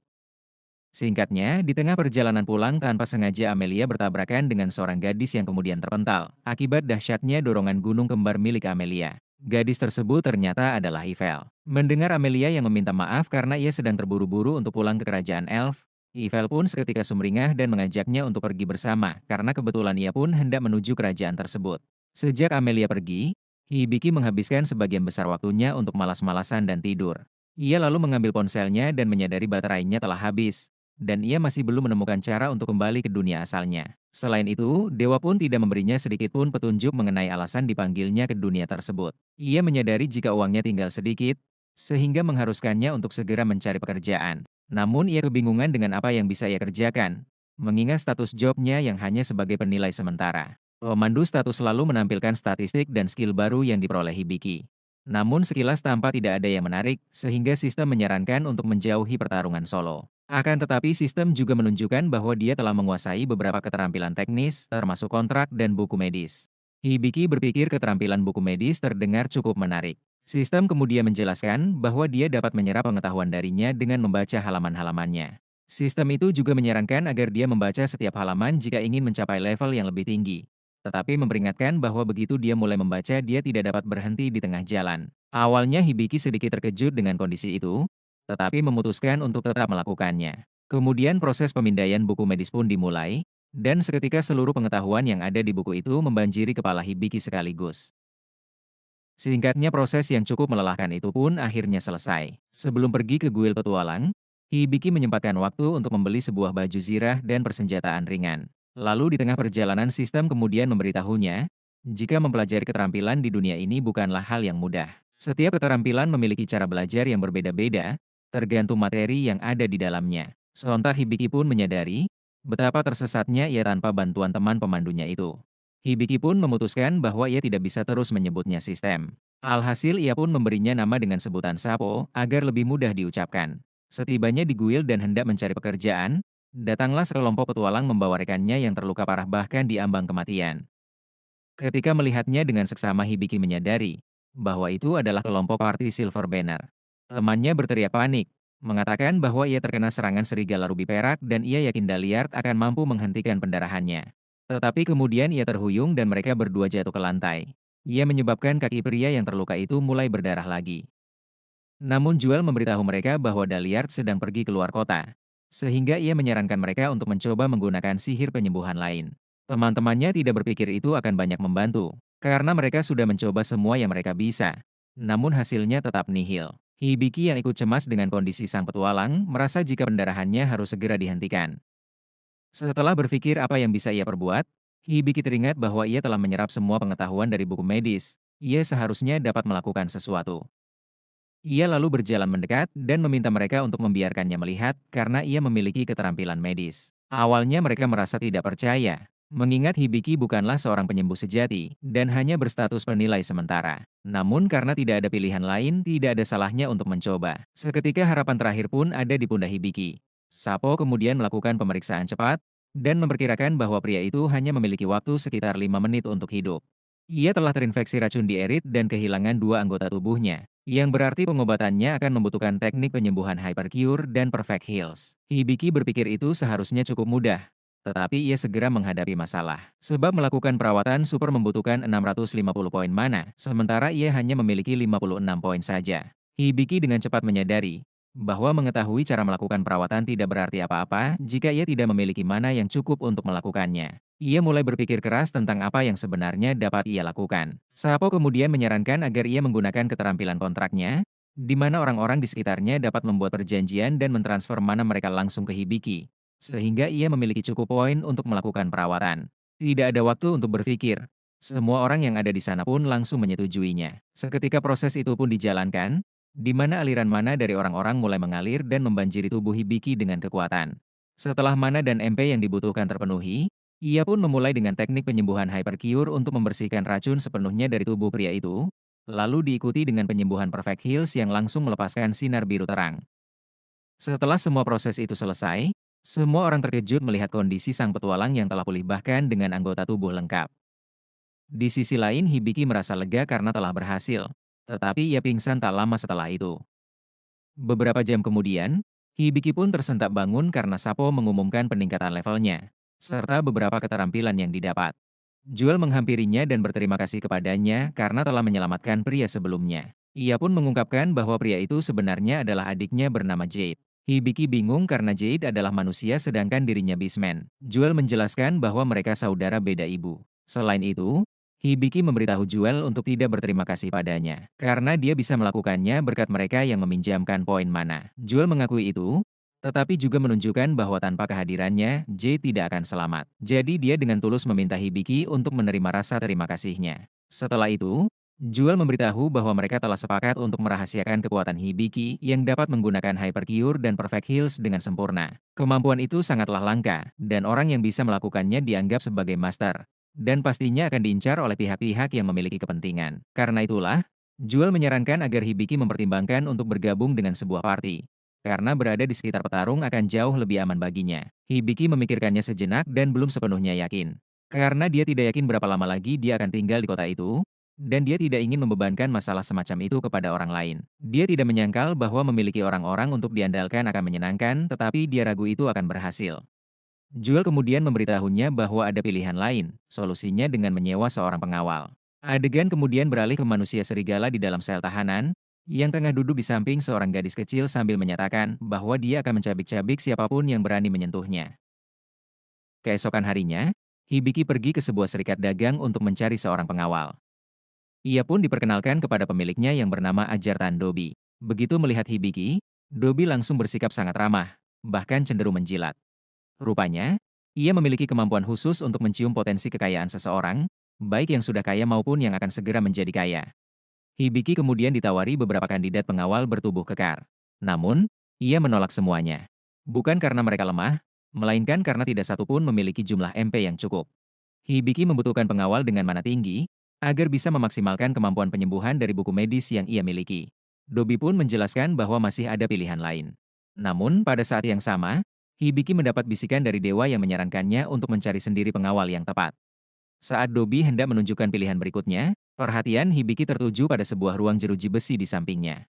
Singkatnya, di tengah perjalanan pulang tanpa sengaja Amelia bertabrakan dengan seorang gadis yang kemudian terpental, akibat dahsyatnya dorongan gunung kembar milik Amelia. Gadis tersebut ternyata adalah Ivel. Mendengar Amelia yang meminta maaf karena ia sedang terburu-buru untuk pulang ke kerajaan elf, Ivel pun seketika sumringah dan mengajaknya untuk pergi bersama, karena kebetulan ia pun hendak menuju kerajaan tersebut. Sejak Amelia pergi, Hibiki menghabiskan sebagian besar waktunya untuk malas-malasan dan tidur. Ia lalu mengambil ponselnya dan menyadari baterainya telah habis, dan ia masih belum menemukan cara untuk kembali ke dunia asalnya. Selain itu, Dewa pun tidak memberinya sedikit pun petunjuk mengenai alasan dipanggilnya ke dunia tersebut. Ia menyadari jika uangnya tinggal sedikit, sehingga mengharuskannya untuk segera mencari pekerjaan. Namun ia kebingungan dengan apa yang bisa ia kerjakan, mengingat status jobnya yang hanya sebagai penilai sementara. Pemandu status selalu menampilkan statistik dan skill baru yang diperoleh Hibiki. Namun sekilas tampak tidak ada yang menarik, sehingga sistem menyarankan untuk menjauhi pertarungan solo. Akan tetapi sistem juga menunjukkan bahwa dia telah menguasai beberapa keterampilan teknis, termasuk kontrak dan buku medis. Hibiki berpikir keterampilan buku medis terdengar cukup menarik. Sistem kemudian menjelaskan bahwa dia dapat menyerap pengetahuan darinya dengan membaca halaman-halamannya. Sistem itu juga menyarankan agar dia membaca setiap halaman jika ingin mencapai level yang lebih tinggi. Tetapi memperingatkan bahwa begitu dia mulai membaca, dia tidak dapat berhenti di tengah jalan. Awalnya Hibiki sedikit terkejut dengan kondisi itu, tetapi memutuskan untuk tetap melakukannya. Kemudian proses pemindaian buku medis pun dimulai, dan seketika seluruh pengetahuan yang ada di buku itu membanjiri kepala Hibiki sekaligus. Singkatnya proses yang cukup melelahkan itu pun akhirnya selesai. Sebelum pergi ke kuil petualang, Hibiki menyempatkan waktu untuk membeli sebuah baju zirah dan persenjataan ringan. Lalu di tengah perjalanan sistem kemudian memberitahunya, jika mempelajari keterampilan di dunia ini bukanlah hal yang mudah. Setiap keterampilan memiliki cara belajar yang berbeda-beda, tergantung materi yang ada di dalamnya. Sontak Hibiki pun menyadari, betapa tersesatnya ia tanpa bantuan teman pemandunya itu. Hibiki pun memutuskan bahwa ia tidak bisa terus menyebutnya sistem. Alhasil ia pun memberinya nama dengan sebutan Sapo agar lebih mudah diucapkan. Setibanya di guild dan hendak mencari pekerjaan, datanglah sekelompok petualang membawa rekannya yang terluka parah bahkan di ambang kematian. Ketika melihatnya dengan seksama Hibiki menyadari bahwa itu adalah kelompok party Silver Banner. Temannya berteriak panik, mengatakan bahwa ia terkena serangan serigala rubi perak dan ia yakin Daliard akan mampu menghentikan pendarahannya. Tetapi kemudian ia terhuyung dan mereka berdua jatuh ke lantai. Ia menyebabkan kaki pria yang terluka itu mulai berdarah lagi. Namun Juel memberitahu mereka bahwa Daliard sedang pergi keluar kota, sehingga ia menyarankan mereka untuk mencoba menggunakan sihir penyembuhan lain. Teman-temannya tidak berpikir itu akan banyak membantu, karena mereka sudah mencoba semua yang mereka bisa. Namun hasilnya tetap nihil. Hibiki yang ikut cemas dengan kondisi sang petualang, merasa jika pendarahannya harus segera dihentikan. Setelah berpikir apa yang bisa ia perbuat, Hibiki teringat bahwa ia telah menyerap semua pengetahuan dari buku medis. Ia seharusnya dapat melakukan sesuatu. Ia lalu berjalan mendekat dan meminta mereka untuk membiarkannya melihat karena ia memiliki keterampilan medis. Awalnya mereka merasa tidak percaya, mengingat Hibiki bukanlah seorang penyembuh sejati dan hanya berstatus penilai sementara. Namun karena tidak ada pilihan lain, tidak ada salahnya untuk mencoba. Seketika harapan terakhir pun ada di pundak Hibiki. Sapo kemudian melakukan pemeriksaan cepat dan memperkirakan bahwa pria itu hanya memiliki waktu sekitar 5 menit untuk hidup. Ia telah terinfeksi racun dierit dan kehilangan dua anggota tubuhnya, yang berarti pengobatannya akan membutuhkan teknik penyembuhan Hypercure dan Perfect Heals. Hibiki berpikir itu seharusnya cukup mudah, tetapi ia segera menghadapi masalah. Sebab melakukan perawatan super membutuhkan 650 poin mana, sementara ia hanya memiliki 56 poin saja. Hibiki dengan cepat menyadari bahwa mengetahui cara melakukan perawatan tidak berarti apa-apa jika ia tidak memiliki mana yang cukup untuk melakukannya. Ia mulai berpikir keras tentang apa yang sebenarnya dapat ia lakukan. Sapo kemudian menyarankan agar ia menggunakan keterampilan kontraknya, di mana orang-orang di sekitarnya dapat membuat perjanjian dan mentransfer mana mereka langsung ke Hibiki, sehingga ia memiliki cukup poin untuk melakukan perawatan. Tidak ada waktu untuk berpikir. Semua orang yang ada di sana pun langsung menyetujuinya. Seketika proses itu pun dijalankan, di mana aliran mana dari orang-orang mulai mengalir dan membanjiri tubuh Hibiki dengan kekuatan. Setelah mana dan MP yang dibutuhkan terpenuhi, ia pun memulai dengan teknik penyembuhan Hypercure untuk membersihkan racun sepenuhnya dari tubuh pria itu, lalu diikuti dengan penyembuhan Perfect Heals yang langsung melepaskan sinar biru terang. Setelah semua proses itu selesai, semua orang terkejut melihat kondisi sang petualang yang telah pulih bahkan dengan anggota tubuh lengkap. Di sisi lain Hibiki merasa lega karena telah berhasil, tetapi ia pingsan tak lama setelah itu. Beberapa jam kemudian, Hibiki pun tersentak bangun karena Sapo mengumumkan peningkatan levelnya, serta beberapa keterampilan yang didapat. Juel menghampirinya dan berterima kasih kepadanya karena telah menyelamatkan pria sebelumnya. Ia pun mengungkapkan bahwa pria itu sebenarnya adalah adiknya bernama Jade. Hibiki bingung karena Jade adalah manusia sedangkan dirinya Beastman. Juel menjelaskan bahwa mereka saudara beda ibu. Selain itu, Hibiki memberitahu Juel untuk tidak berterima kasih padanya, karena dia bisa melakukannya berkat mereka yang meminjamkan poin mana. Juel mengakui itu, tetapi juga menunjukkan bahwa tanpa kehadirannya, Jade tidak akan selamat. Jadi dia dengan tulus meminta Hibiki untuk menerima rasa terima kasihnya. Setelah itu, Juel memberitahu bahwa mereka telah sepakat untuk merahasiakan kekuatan Hibiki yang dapat menggunakan Hypercure dan Perfect Heals dengan sempurna. Kemampuan itu sangatlah langka, dan orang yang bisa melakukannya dianggap sebagai master. Dan pastinya akan diincar oleh pihak-pihak yang memiliki kepentingan. Karena itulah, Juel menyarankan agar Hibiki mempertimbangkan untuk bergabung dengan sebuah party. Karena berada di sekitar petarung akan jauh lebih aman baginya. Hibiki memikirkannya sejenak dan belum sepenuhnya yakin. Karena dia tidak yakin berapa lama lagi dia akan tinggal di kota itu, dan dia tidak ingin membebankan masalah semacam itu kepada orang lain. Dia tidak menyangkal bahwa memiliki orang-orang untuk diandalkan akan menyenangkan, tetapi dia ragu itu akan berhasil. Juel kemudian memberitahunya bahwa ada pilihan lain, solusinya dengan menyewa seorang pengawal. Adegan kemudian beralih ke manusia serigala di dalam sel tahanan, yang tengah duduk di samping seorang gadis kecil sambil menyatakan bahwa dia akan mencabik-cabik siapapun yang berani menyentuhnya. Keesokan harinya, Hibiki pergi ke sebuah serikat dagang untuk mencari seorang pengawal. Ia pun diperkenalkan kepada pemiliknya yang bernama Ajartan Dobi. Begitu melihat Hibiki, Dobi langsung bersikap sangat ramah, bahkan cenderung menjilat. Rupanya, ia memiliki kemampuan khusus untuk mencium potensi kekayaan seseorang, baik yang sudah kaya maupun yang akan segera menjadi kaya. Hibiki kemudian ditawari beberapa kandidat pengawal bertubuh kekar. Namun, ia menolak semuanya. Bukan karena mereka lemah, melainkan karena tidak satupun memiliki jumlah MP yang cukup. Hibiki membutuhkan pengawal dengan mana tinggi, agar bisa memaksimalkan kemampuan penyembuhan dari buku medis yang ia miliki. Dobi pun menjelaskan bahwa masih ada pilihan lain. Namun, pada saat yang sama, Hibiki mendapat bisikan dari dewa yang menyarankannya untuk mencari sendiri pengawal yang tepat. Saat Dobi hendak menunjukkan pilihan berikutnya, perhatian Hibiki tertuju pada sebuah ruang jeruji besi di sampingnya.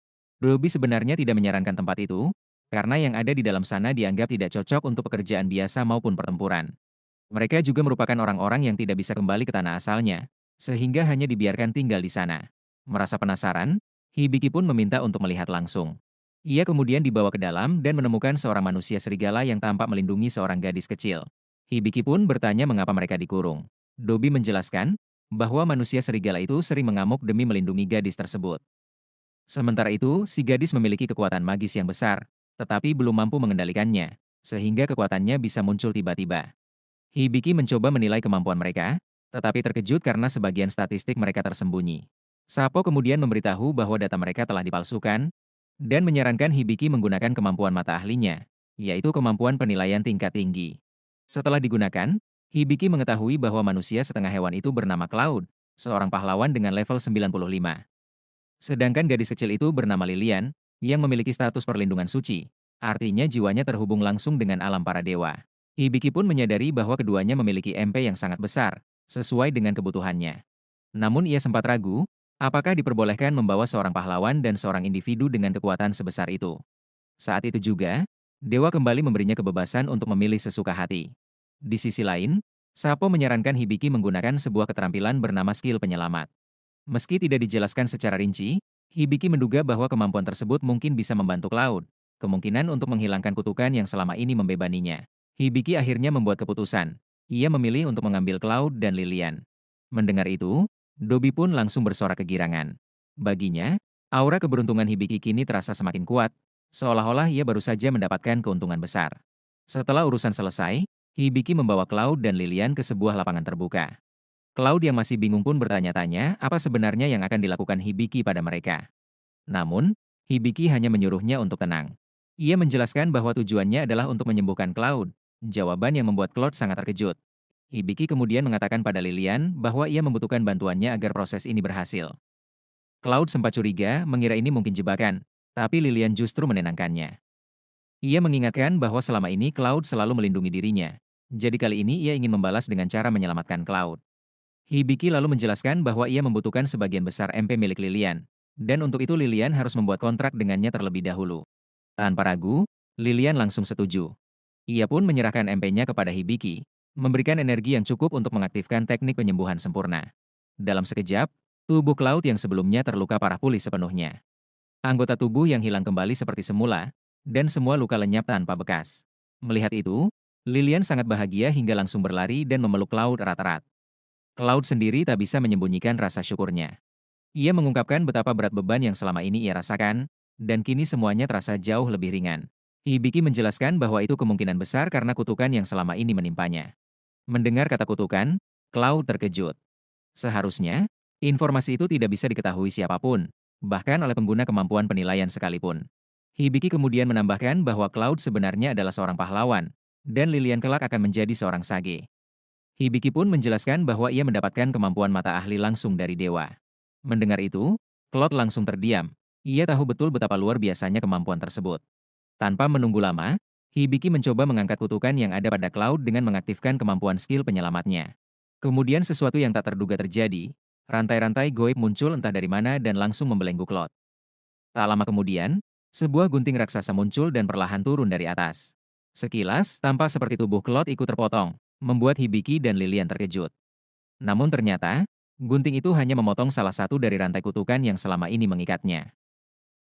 Dobi sebenarnya tidak menyarankan tempat itu, karena yang ada di dalam sana dianggap tidak cocok untuk pekerjaan biasa maupun pertempuran. Mereka juga merupakan orang-orang yang tidak bisa kembali ke tanah asalnya, sehingga hanya dibiarkan tinggal di sana. Merasa penasaran, Hibiki pun meminta untuk melihat langsung. Ia kemudian dibawa ke dalam dan menemukan seorang manusia serigala yang tampak melindungi seorang gadis kecil. Hibiki pun bertanya mengapa mereka dikurung. Dobi menjelaskan bahwa manusia serigala itu sering mengamuk demi melindungi gadis tersebut. Sementara itu, si gadis memiliki kekuatan magis yang besar, tetapi belum mampu mengendalikannya, sehingga kekuatannya bisa muncul tiba-tiba. Hibiki mencoba menilai kemampuan mereka, tetapi terkejut karena sebagian statistik mereka tersembunyi. Sapo kemudian memberitahu bahwa data mereka telah dipalsukan, dan menyarankan Hibiki menggunakan kemampuan mata ahlinya, yaitu kemampuan penilaian tingkat tinggi. Setelah digunakan, Hibiki mengetahui bahwa manusia setengah hewan itu bernama Cloud, seorang pahlawan dengan level 95. Sedangkan gadis kecil itu bernama Lilian, yang memiliki status perlindungan suci. Artinya jiwanya terhubung langsung dengan alam para dewa. Hibiki pun menyadari bahwa keduanya memiliki MP yang sangat besar, sesuai dengan kebutuhannya. Namun ia sempat ragu, apakah diperbolehkan membawa seorang pahlawan dan seorang individu dengan kekuatan sebesar itu. Saat itu juga, dewa kembali memberinya kebebasan untuk memilih sesuka hati. Di sisi lain, Sapo menyarankan Hibiki menggunakan sebuah keterampilan bernama skill penyelamat. Meski tidak dijelaskan secara rinci, Hibiki menduga bahwa kemampuan tersebut mungkin bisa membantu Cloud, kemungkinan untuk menghilangkan kutukan yang selama ini membebaninya. Hibiki akhirnya membuat keputusan. Ia memilih untuk mengambil Cloud dan Lilian. Mendengar itu, Dobi pun langsung bersorak kegirangan. Baginya, aura keberuntungan Hibiki kini terasa semakin kuat, seolah-olah ia baru saja mendapatkan keuntungan besar. Setelah urusan selesai, Hibiki membawa Cloud dan Lilian ke sebuah lapangan terbuka. Cloud yang masih bingung pun bertanya-tanya apa sebenarnya yang akan dilakukan Hibiki pada mereka. Namun, Hibiki hanya menyuruhnya untuk tenang. Ia menjelaskan bahwa tujuannya adalah untuk menyembuhkan Cloud, jawaban yang membuat Cloud sangat terkejut. Hibiki kemudian mengatakan pada Lilian bahwa ia membutuhkan bantuannya agar proses ini berhasil. Cloud sempat curiga mengira ini mungkin jebakan, tapi Lilian justru menenangkannya. Ia mengingatkan bahwa selama ini Cloud selalu melindungi dirinya. Jadi kali ini ia ingin membalas dengan cara menyelamatkan Cloud. Hibiki lalu menjelaskan bahwa ia membutuhkan sebagian besar MP milik Lilian, dan untuk itu Lilian harus membuat kontrak dengannya terlebih dahulu. Tanpa ragu, Lilian langsung setuju. Ia pun menyerahkan MP-nya kepada Hibiki, memberikan energi yang cukup untuk mengaktifkan teknik penyembuhan sempurna. Dalam sekejap, tubuh Cloud yang sebelumnya terluka parah pulih sepenuhnya. Anggota tubuh yang hilang kembali seperti semula, dan semua luka lenyap tanpa bekas. Melihat itu, Lilian sangat bahagia hingga langsung berlari dan memeluk Cloud erat-erat. Cloud sendiri tak bisa menyembunyikan rasa syukurnya. Ia mengungkapkan betapa berat beban yang selama ini ia rasakan, dan kini semuanya terasa jauh lebih ringan. Hibiki menjelaskan bahwa itu kemungkinan besar karena kutukan yang selama ini menimpanya. Mendengar kata kutukan, Cloud terkejut. Seharusnya, informasi itu tidak bisa diketahui siapapun, bahkan oleh pengguna kemampuan penilaian sekalipun. Hibiki kemudian menambahkan bahwa Cloud sebenarnya adalah seorang pahlawan, dan Lilian kelak akan menjadi seorang sage. Hibiki pun menjelaskan bahwa ia mendapatkan kemampuan mata ahli langsung dari dewa. Mendengar itu, Cloud langsung terdiam. Ia tahu betul betapa luar biasanya kemampuan tersebut. Tanpa menunggu lama, Hibiki mencoba mengangkat kutukan yang ada pada Cloud dengan mengaktifkan kemampuan skill penyelamatnya. Kemudian sesuatu yang tak terduga terjadi, rantai-rantai goib muncul entah dari mana dan langsung membelenggu Cloud. Tak lama kemudian, sebuah gunting raksasa muncul dan perlahan turun dari atas. Sekilas, tampak seperti tubuh Cloud ikut terpotong, membuat Hibiki dan Lilian terkejut. Namun ternyata, gunting itu hanya memotong salah satu dari rantai kutukan yang selama ini mengikatnya.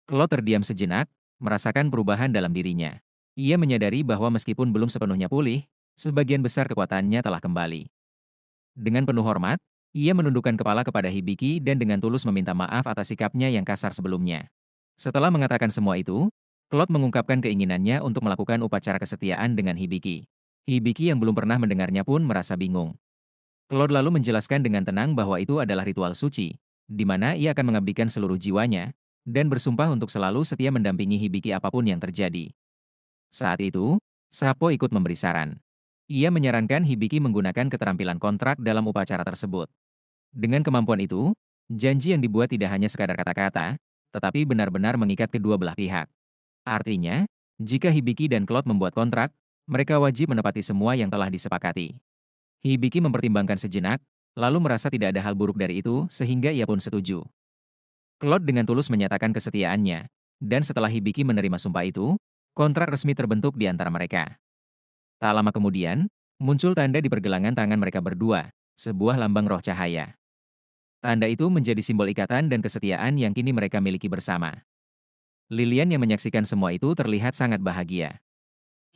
Claude terdiam sejenak, merasakan perubahan dalam dirinya. Ia menyadari bahwa meskipun belum sepenuhnya pulih, sebagian besar kekuatannya telah kembali. Dengan penuh hormat, ia menundukkan kepala kepada Hibiki dan dengan tulus meminta maaf atas sikapnya yang kasar sebelumnya. Setelah mengatakan semua itu, Claude mengungkapkan keinginannya untuk melakukan upacara kesetiaan dengan Hibiki. Hibiki yang belum pernah mendengarnya pun merasa bingung. Claude lalu menjelaskan dengan tenang bahwa itu adalah ritual suci, di mana ia akan mengabdikan seluruh jiwanya, dan bersumpah untuk selalu setia mendampingi Hibiki apapun yang terjadi. Saat itu, Sapo ikut memberi saran. Ia menyarankan Hibiki menggunakan keterampilan kontrak dalam upacara tersebut. Dengan kemampuan itu, janji yang dibuat tidak hanya sekadar kata-kata, tetapi benar-benar mengikat kedua belah pihak. Artinya, jika Hibiki dan Claude membuat kontrak, mereka wajib menepati semua yang telah disepakati. Hibiki mempertimbangkan sejenak, lalu merasa tidak ada hal buruk dari itu, sehingga ia pun setuju. Claude dengan tulus menyatakan kesetiaannya, dan setelah Hibiki menerima sumpah itu, kontrak resmi terbentuk di antara mereka. Tak lama kemudian, muncul tanda di pergelangan tangan mereka berdua, sebuah lambang roh cahaya. Tanda itu menjadi simbol ikatan dan kesetiaan yang kini mereka miliki bersama. Lilian yang menyaksikan semua itu terlihat sangat bahagia.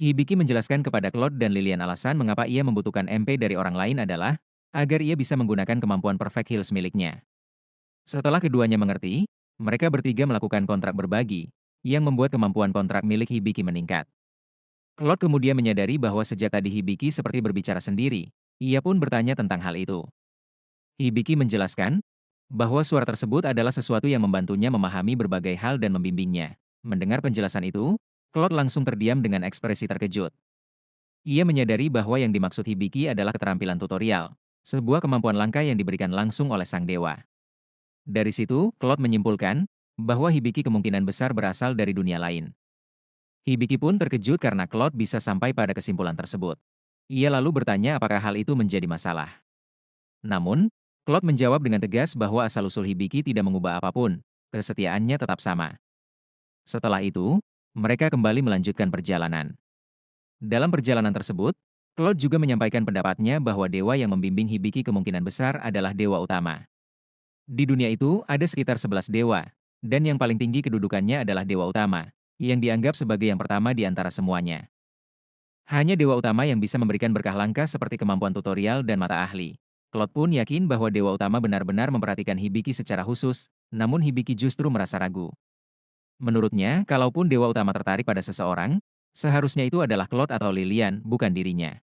Hibiki menjelaskan kepada Claude dan Lilian alasan mengapa ia membutuhkan MP dari orang lain adalah agar ia bisa menggunakan kemampuan Perfect Heals miliknya. Setelah keduanya mengerti, mereka bertiga melakukan kontrak berbagi, yang membuat kemampuan kontrak milik Hibiki meningkat. Claude kemudian menyadari bahwa sejak tadi Hibiki seperti berbicara sendiri, ia pun bertanya tentang hal itu. Hibiki menjelaskan bahwa suara tersebut adalah sesuatu yang membantunya memahami berbagai hal dan membimbingnya. Mendengar penjelasan itu, Claude langsung terdiam dengan ekspresi terkejut. Ia menyadari bahwa yang dimaksud Hibiki adalah keterampilan tutorial, sebuah kemampuan langka yang diberikan langsung oleh sang dewa. Dari situ, Claude menyimpulkan bahwa Hibiki kemungkinan besar berasal dari dunia lain. Hibiki pun terkejut karena Claude bisa sampai pada kesimpulan tersebut. Ia lalu bertanya apakah hal itu menjadi masalah. Namun, Claude menjawab dengan tegas bahwa asal-usul Hibiki tidak mengubah apapun, kesetiaannya tetap sama. Setelah itu, mereka kembali melanjutkan perjalanan. Dalam perjalanan tersebut, Claude juga menyampaikan pendapatnya bahwa dewa yang membimbing Hibiki kemungkinan besar adalah dewa utama. Di dunia itu ada sekitar 11 dewa, dan yang paling tinggi kedudukannya adalah dewa utama, yang dianggap sebagai yang pertama di antara semuanya. Hanya dewa utama yang bisa memberikan berkah langka seperti kemampuan tutorial dan mata ahli. Claude pun yakin bahwa dewa utama benar-benar memperhatikan Hibiki secara khusus, namun Hibiki justru merasa ragu. Menurutnya, kalaupun dewa utama tertarik pada seseorang, seharusnya itu adalah Claude atau Lilian, bukan dirinya.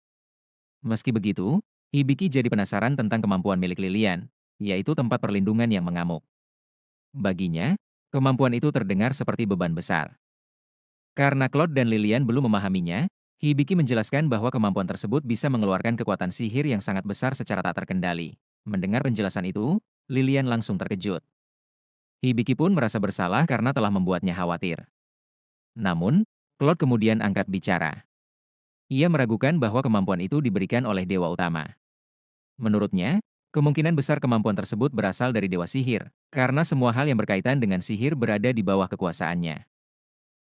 Meski begitu, Hibiki jadi penasaran tentang kemampuan milik Lilian, yaitu tempat perlindungan yang mengamuk. Baginya, kemampuan itu terdengar seperti beban besar. Karena Claude dan Lilian belum memahaminya, Hibiki menjelaskan bahwa kemampuan tersebut bisa mengeluarkan kekuatan sihir yang sangat besar secara tak terkendali. Mendengar penjelasan itu, Lilian langsung terkejut. Hibiki pun merasa bersalah karena telah membuatnya khawatir. Namun, Claude kemudian angkat bicara. Ia meragukan bahwa kemampuan itu diberikan oleh dewa utama. Menurutnya, kemungkinan besar kemampuan tersebut berasal dari dewa sihir, karena semua hal yang berkaitan dengan sihir berada di bawah kekuasaannya.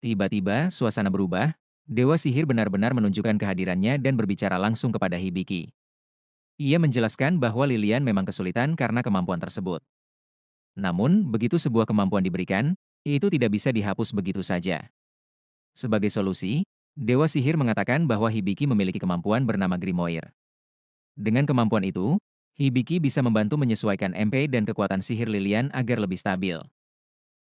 Tiba-tiba, suasana berubah, Dewa sihir benar-benar menunjukkan kehadirannya dan berbicara langsung kepada Hibiki. Ia menjelaskan bahwa Lilian memang kesulitan karena kemampuan tersebut. Namun, begitu sebuah kemampuan diberikan, itu tidak bisa dihapus begitu saja. Sebagai solusi, Dewa Sihir mengatakan bahwa Hibiki memiliki kemampuan bernama Grimoire. Dengan kemampuan itu, Hibiki bisa membantu menyesuaikan MP dan kekuatan sihir Lilian agar lebih stabil.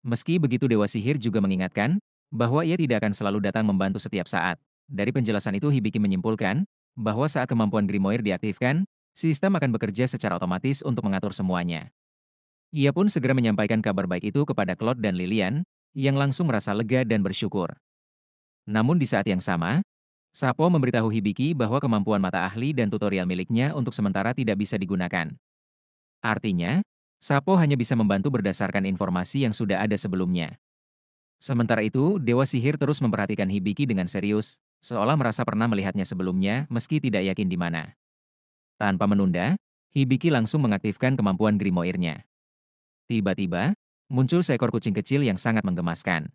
Meski begitu Dewa Sihir juga mengingatkan bahwa ia tidak akan selalu datang membantu setiap saat. Dari penjelasan itu Hibiki menyimpulkan bahwa saat kemampuan Grimoire diaktifkan, sistem akan bekerja secara otomatis untuk mengatur semuanya. Ia pun segera menyampaikan kabar baik itu kepada Claude dan Lilian, yang langsung merasa lega dan bersyukur. Namun di saat yang sama, Sapo memberitahu Hibiki bahwa kemampuan mata ahli dan tutorial miliknya untuk sementara tidak bisa digunakan. Artinya, Sapo hanya bisa membantu berdasarkan informasi yang sudah ada sebelumnya. Sementara itu, Dewa Sihir terus memperhatikan Hibiki dengan serius, seolah merasa pernah melihatnya sebelumnya meski tidak yakin di mana. Tanpa menunda, Hibiki langsung mengaktifkan kemampuan Grimoire-nya. Tiba-tiba, muncul seekor kucing kecil yang sangat menggemaskan.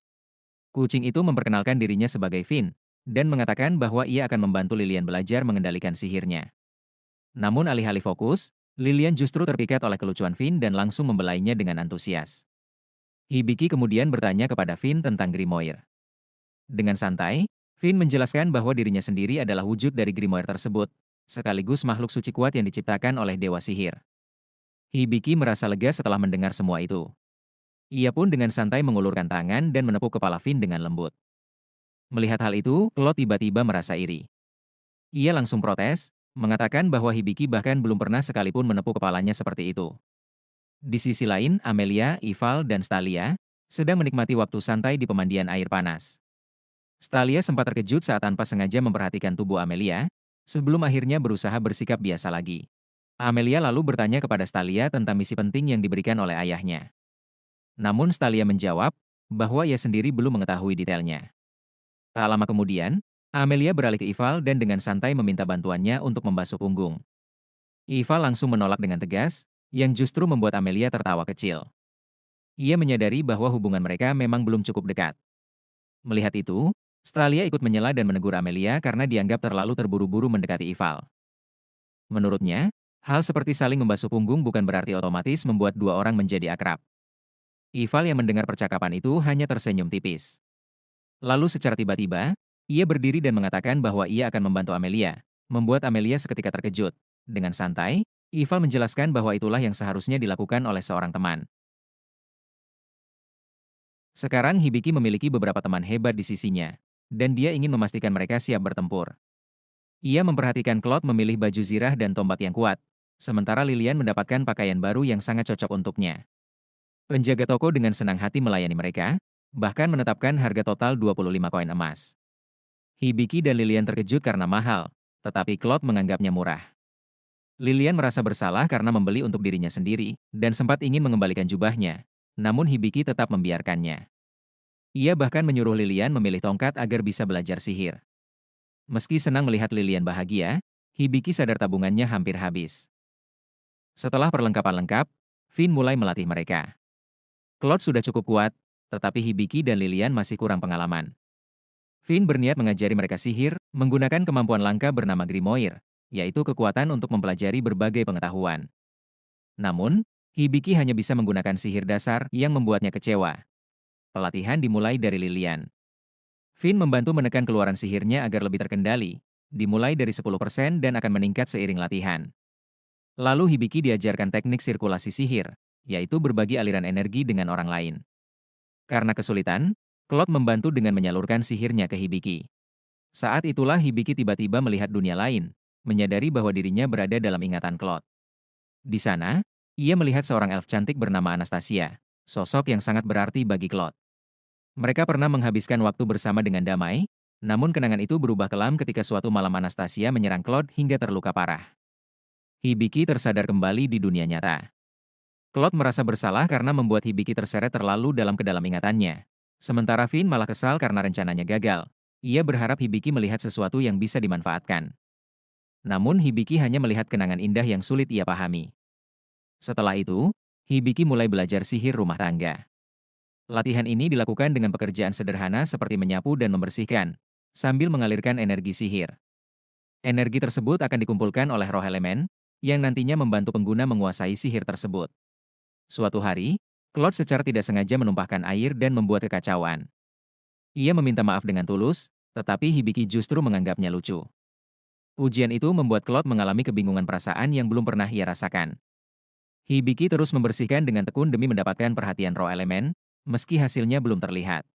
Kucing itu memperkenalkan dirinya sebagai Finn, dan mengatakan bahwa ia akan membantu Lilian belajar mengendalikan sihirnya. Namun alih-alih fokus, Lilian justru terpikat oleh kelucuan Finn dan langsung membelainya dengan antusias. Hibiki kemudian bertanya kepada Finn tentang Grimoire. Dengan santai, Finn menjelaskan bahwa dirinya sendiri adalah wujud dari Grimoire tersebut, sekaligus makhluk suci kuat yang diciptakan oleh Dewa Sihir. Hibiki merasa lega setelah mendengar semua itu. Ia pun dengan santai mengulurkan tangan dan menepuk kepala Finn dengan lembut. Melihat hal itu, Claude tiba-tiba merasa iri. Ia langsung protes, mengatakan bahwa Hibiki bahkan belum pernah sekalipun menepuk kepalanya seperti itu. Di sisi lain, Amelia, Ival, dan Stalia sedang menikmati waktu santai di pemandian air panas. Stalia sempat terkejut saat tanpa sengaja memperhatikan tubuh Amelia, sebelum akhirnya berusaha bersikap biasa lagi. Amelia lalu bertanya kepada Stalia tentang misi penting yang diberikan oleh ayahnya. Namun Stalia menjawab bahwa ia sendiri belum mengetahui detailnya. Tak lama kemudian, Amelia beralih ke Ival dan dengan santai meminta bantuannya untuk membasuh punggung. Ival langsung menolak dengan tegas, yang justru membuat Amelia tertawa kecil. Ia menyadari bahwa hubungan mereka memang belum cukup dekat. Melihat itu, Stalia ikut menyela dan menegur Amelia karena dianggap terlalu terburu-buru mendekati Ival. Menurutnya, hal seperti saling membasuh punggung bukan berarti otomatis membuat dua orang menjadi akrab. Ival yang mendengar percakapan itu hanya tersenyum tipis. Lalu secara tiba-tiba, ia berdiri dan mengatakan bahwa ia akan membantu Amelia, membuat Amelia seketika terkejut. Dengan santai, Ival menjelaskan bahwa itulah yang seharusnya dilakukan oleh seorang teman. Sekarang Hibiki memiliki beberapa teman hebat di sisinya, dan dia ingin memastikan mereka siap bertempur. Ia memperhatikan Claude memilih baju zirah dan tombak yang kuat, sementara Lilian mendapatkan pakaian baru yang sangat cocok untuknya. Penjaga toko dengan senang hati melayani mereka, bahkan menetapkan harga total 25 koin emas. Hibiki dan Lilian terkejut karena mahal, tetapi Claude menganggapnya murah. Lilian merasa bersalah karena membeli untuk dirinya sendiri, dan sempat ingin mengembalikan jubahnya, namun Hibiki tetap membiarkannya. Ia bahkan menyuruh Lilian memilih tongkat agar bisa belajar sihir. Meski senang melihat Lilian bahagia, Hibiki sadar tabungannya hampir habis. Setelah perlengkapan lengkap, Finn mulai melatih mereka. Claude sudah cukup kuat, tetapi Hibiki dan Lilian masih kurang pengalaman. Finn berniat mengajari mereka sihir, menggunakan kemampuan langka bernama Grimoire, yaitu kekuatan untuk mempelajari berbagai pengetahuan. Namun, Hibiki hanya bisa menggunakan sihir dasar yang membuatnya kecewa. Pelatihan dimulai dari Lilian. Finn membantu menekan keluaran sihirnya agar lebih terkendali, dimulai dari 10% dan akan meningkat seiring latihan. Lalu Hibiki diajarkan teknik sirkulasi sihir, yaitu berbagi aliran energi dengan orang lain. Karena kesulitan, Claude membantu dengan menyalurkan sihirnya ke Hibiki. Saat itulah Hibiki tiba-tiba melihat dunia lain, menyadari bahwa dirinya berada dalam ingatan Claude. Di sana, ia melihat seorang elf cantik bernama Anastasia, sosok yang sangat berarti bagi Claude. Mereka pernah menghabiskan waktu bersama dengan damai, namun kenangan itu berubah kelam ketika suatu malam Anastasia menyerang Claude hingga terluka parah. Hibiki tersadar kembali di dunia nyata. Claude merasa bersalah karena membuat Hibiki terseret terlalu dalam ke dalam ingatannya. Sementara Finn malah kesal karena rencananya gagal. Ia berharap Hibiki melihat sesuatu yang bisa dimanfaatkan. Namun Hibiki hanya melihat kenangan indah yang sulit ia pahami. Setelah itu, Hibiki mulai belajar sihir rumah tangga. Latihan ini dilakukan dengan pekerjaan sederhana seperti menyapu dan membersihkan, sambil mengalirkan energi sihir. Energi tersebut akan dikumpulkan oleh roh elemen, yang nantinya membantu pengguna menguasai sihir tersebut. Suatu hari, Claude secara tidak sengaja menumpahkan air dan membuat kekacauan. Ia meminta maaf dengan tulus, tetapi Hibiki justru menganggapnya lucu. Ujian itu membuat Claude mengalami kebingungan perasaan yang belum pernah ia rasakan. Hibiki terus membersihkan dengan tekun demi mendapatkan perhatian roh elemen, meski hasilnya belum terlihat.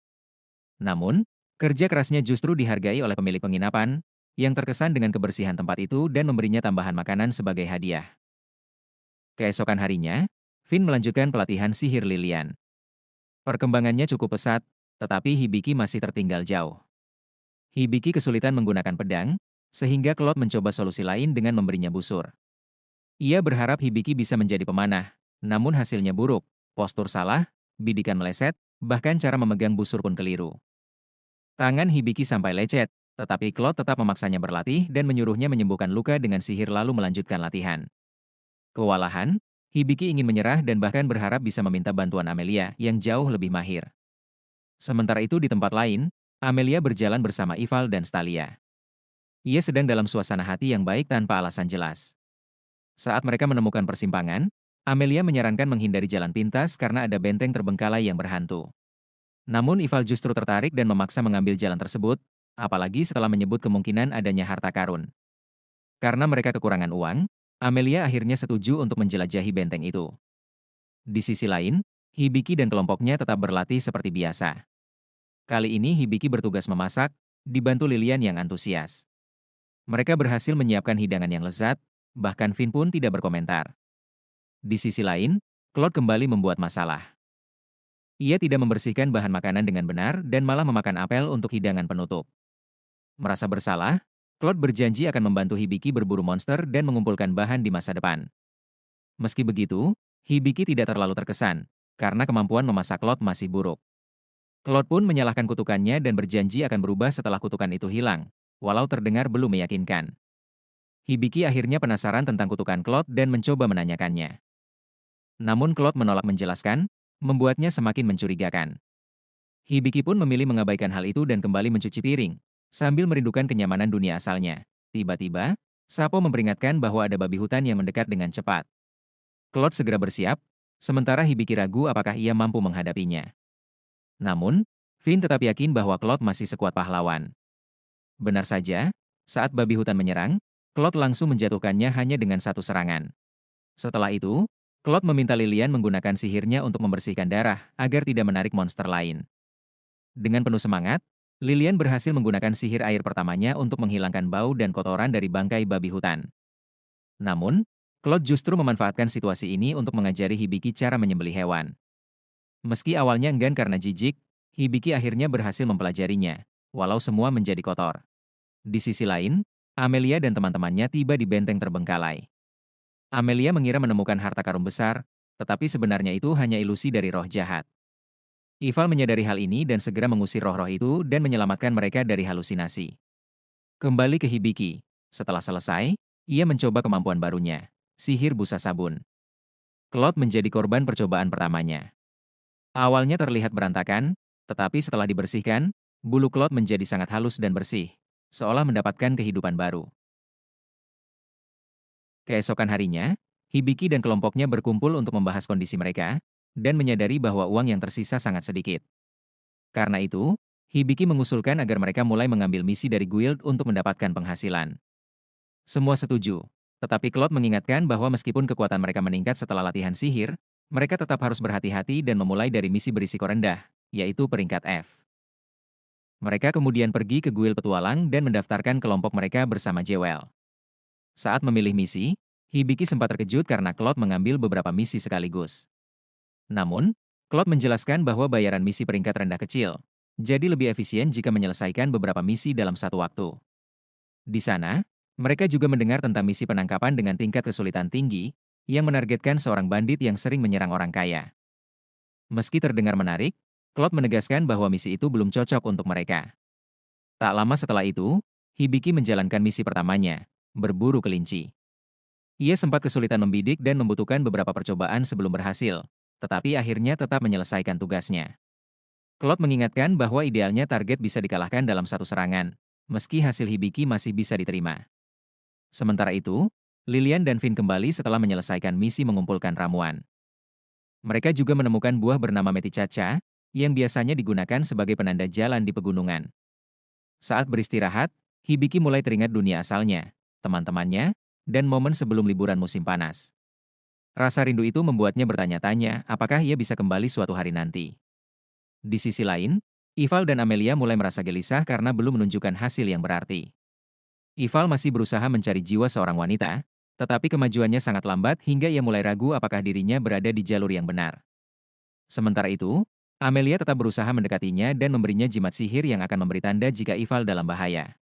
Namun, kerja kerasnya justru dihargai oleh pemilik penginapan, yang terkesan dengan kebersihan tempat itu dan memberinya tambahan makanan sebagai hadiah. Keesokan harinya, Finn melanjutkan pelatihan sihir lilian. Perkembangannya cukup pesat, tetapi Hibiki masih tertinggal jauh. Hibiki kesulitan menggunakan pedang, sehingga Claude mencoba solusi lain dengan memberinya busur. Ia berharap Hibiki bisa menjadi pemanah, namun hasilnya buruk, postur salah, bidikan meleset, bahkan cara memegang busur pun keliru. Tangan Hibiki sampai lecet, tetapi Claude tetap memaksanya berlatih dan menyuruhnya menyembuhkan luka dengan sihir lalu melanjutkan latihan. Kewalahan, Hibiki ingin menyerah dan bahkan berharap bisa meminta bantuan Amelia yang jauh lebih mahir. Sementara itu di tempat lain, Amelia berjalan bersama Ival dan Stalia. Ia sedang dalam suasana hati yang baik tanpa alasan jelas. Saat mereka menemukan persimpangan, Amelia menyarankan menghindari jalan pintas karena ada benteng terbengkalai yang berhantu. Namun Ival justru tertarik dan memaksa mengambil jalan tersebut, apalagi setelah menyebut kemungkinan adanya harta karun. Karena mereka kekurangan uang, Amelia akhirnya setuju untuk menjelajahi benteng itu. Di sisi lain, Hibiki dan kelompoknya tetap berlatih seperti biasa. Kali ini Hibiki bertugas memasak, dibantu Lilian yang antusias. Mereka berhasil menyiapkan hidangan yang lezat, bahkan Finn pun tidak berkomentar. Di sisi lain, Claude kembali membuat masalah. Ia tidak membersihkan bahan makanan dengan benar dan malah memakan apel untuk hidangan penutup. Merasa bersalah, Claude berjanji akan membantu Hibiki berburu monster dan mengumpulkan bahan di masa depan. Meski begitu, Hibiki tidak terlalu terkesan, karena kemampuan memasak Claude masih buruk. Claude pun menyalahkan kutukannya dan berjanji akan berubah setelah kutukan itu hilang, walau terdengar belum meyakinkan. Hibiki akhirnya penasaran tentang kutukan Claude dan mencoba menanyakannya. Namun Claude menolak menjelaskan, membuatnya semakin mencurigakan. Hibiki pun memilih mengabaikan hal itu dan kembali mencuci piring, sambil merindukan kenyamanan dunia asalnya. Tiba-tiba, Sapo memperingatkan bahwa ada babi hutan yang mendekat dengan cepat. Claude segera bersiap, sementara Hibiki ragu apakah ia mampu menghadapinya. Namun, Finn tetap yakin bahwa Claude masih sekuat pahlawan. Benar saja, saat babi hutan menyerang, Claude langsung menjatuhkannya hanya dengan satu serangan. Setelah itu, Claude meminta Lilian menggunakan sihirnya untuk membersihkan darah agar tidak menarik monster lain. Dengan penuh semangat, Lilian berhasil menggunakan sihir air pertamanya untuk menghilangkan bau dan kotoran dari bangkai babi hutan. Namun, Claude justru memanfaatkan situasi ini untuk mengajari Hibiki cara menyembelih hewan. Meski awalnya enggan karena jijik, Hibiki akhirnya berhasil mempelajarinya, walau semua menjadi kotor. Di sisi lain, Amelia dan teman-temannya tiba di benteng terbengkalai. Amelia mengira menemukan harta karun besar, tetapi sebenarnya itu hanya ilusi dari roh jahat. Ival menyadari hal ini dan segera mengusir roh-roh itu dan menyelamatkan mereka dari halusinasi. Kembali ke Hibiki. Setelah selesai, ia mencoba kemampuan barunya, sihir busa sabun. Claude menjadi korban percobaan pertamanya. Awalnya terlihat berantakan, tetapi setelah dibersihkan, bulu Claude menjadi sangat halus dan bersih, seolah mendapatkan kehidupan baru. Keesokan harinya, Hibiki dan kelompoknya berkumpul untuk membahas kondisi mereka, dan menyadari bahwa uang yang tersisa sangat sedikit. Karena itu, Hibiki mengusulkan agar mereka mulai mengambil misi dari guild untuk mendapatkan penghasilan. Semua setuju, tetapi Claude mengingatkan bahwa meskipun kekuatan mereka meningkat setelah latihan sihir, mereka tetap harus berhati-hati dan memulai dari misi berisiko rendah, yaitu peringkat F. Mereka kemudian pergi ke guild petualang dan mendaftarkan kelompok mereka bersama Jewel. Saat memilih misi, Hibiki sempat terkejut karena Claude mengambil beberapa misi sekaligus. Namun, Claude menjelaskan bahwa bayaran misi peringkat rendah kecil, jadi lebih efisien jika menyelesaikan beberapa misi dalam satu waktu. Di sana, mereka juga mendengar tentang misi penangkapan dengan tingkat kesulitan tinggi, yang menargetkan seorang bandit yang sering menyerang orang kaya. Meski terdengar menarik, Claude menegaskan bahwa misi itu belum cocok untuk mereka. Tak lama setelah itu, Hibiki menjalankan misi pertamanya, berburu kelinci. Ia sempat kesulitan membidik dan membutuhkan beberapa percobaan sebelum berhasil, tetapi akhirnya tetap menyelesaikan tugasnya. Claude mengingatkan bahwa idealnya target bisa dikalahkan dalam satu serangan, meski hasil Hibiki masih bisa diterima. Sementara itu, Lilian dan Finn kembali setelah menyelesaikan misi mengumpulkan ramuan. Mereka juga menemukan buah bernama Meticaca, yang biasanya digunakan sebagai penanda jalan di pegunungan. Saat beristirahat, Hibiki mulai teringat dunia asalnya, teman-temannya, dan momen sebelum liburan musim panas. Rasa rindu itu membuatnya bertanya-tanya apakah ia bisa kembali suatu hari nanti. Di sisi lain, Ival dan Amelia mulai merasa gelisah karena belum menunjukkan hasil yang berarti. Ival masih berusaha mencari jiwa seorang wanita, tetapi kemajuannya sangat lambat hingga ia mulai ragu apakah dirinya berada di jalur yang benar. Sementara itu, Amelia tetap berusaha mendekatinya dan memberinya jimat sihir yang akan memberi tanda jika Ival dalam bahaya.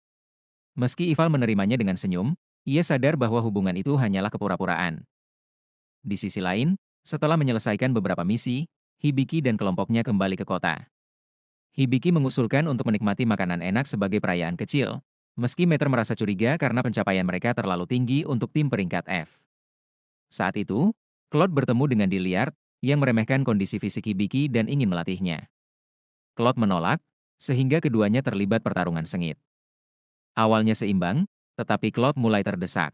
Meski Ival menerimanya dengan senyum, ia sadar bahwa hubungan itu hanyalah kepura-puraan. Di sisi lain, setelah menyelesaikan beberapa misi, Hibiki dan kelompoknya kembali ke kota. Hibiki mengusulkan untuk menikmati makanan enak sebagai perayaan kecil, meski Meter merasa curiga karena pencapaian mereka terlalu tinggi untuk tim peringkat F. Saat itu, Claude bertemu dengan Diliard, yang meremehkan kondisi fisik Hibiki dan ingin melatihnya. Claude menolak, sehingga keduanya terlibat pertarungan sengit. Awalnya seimbang, tetapi Claude mulai terdesak.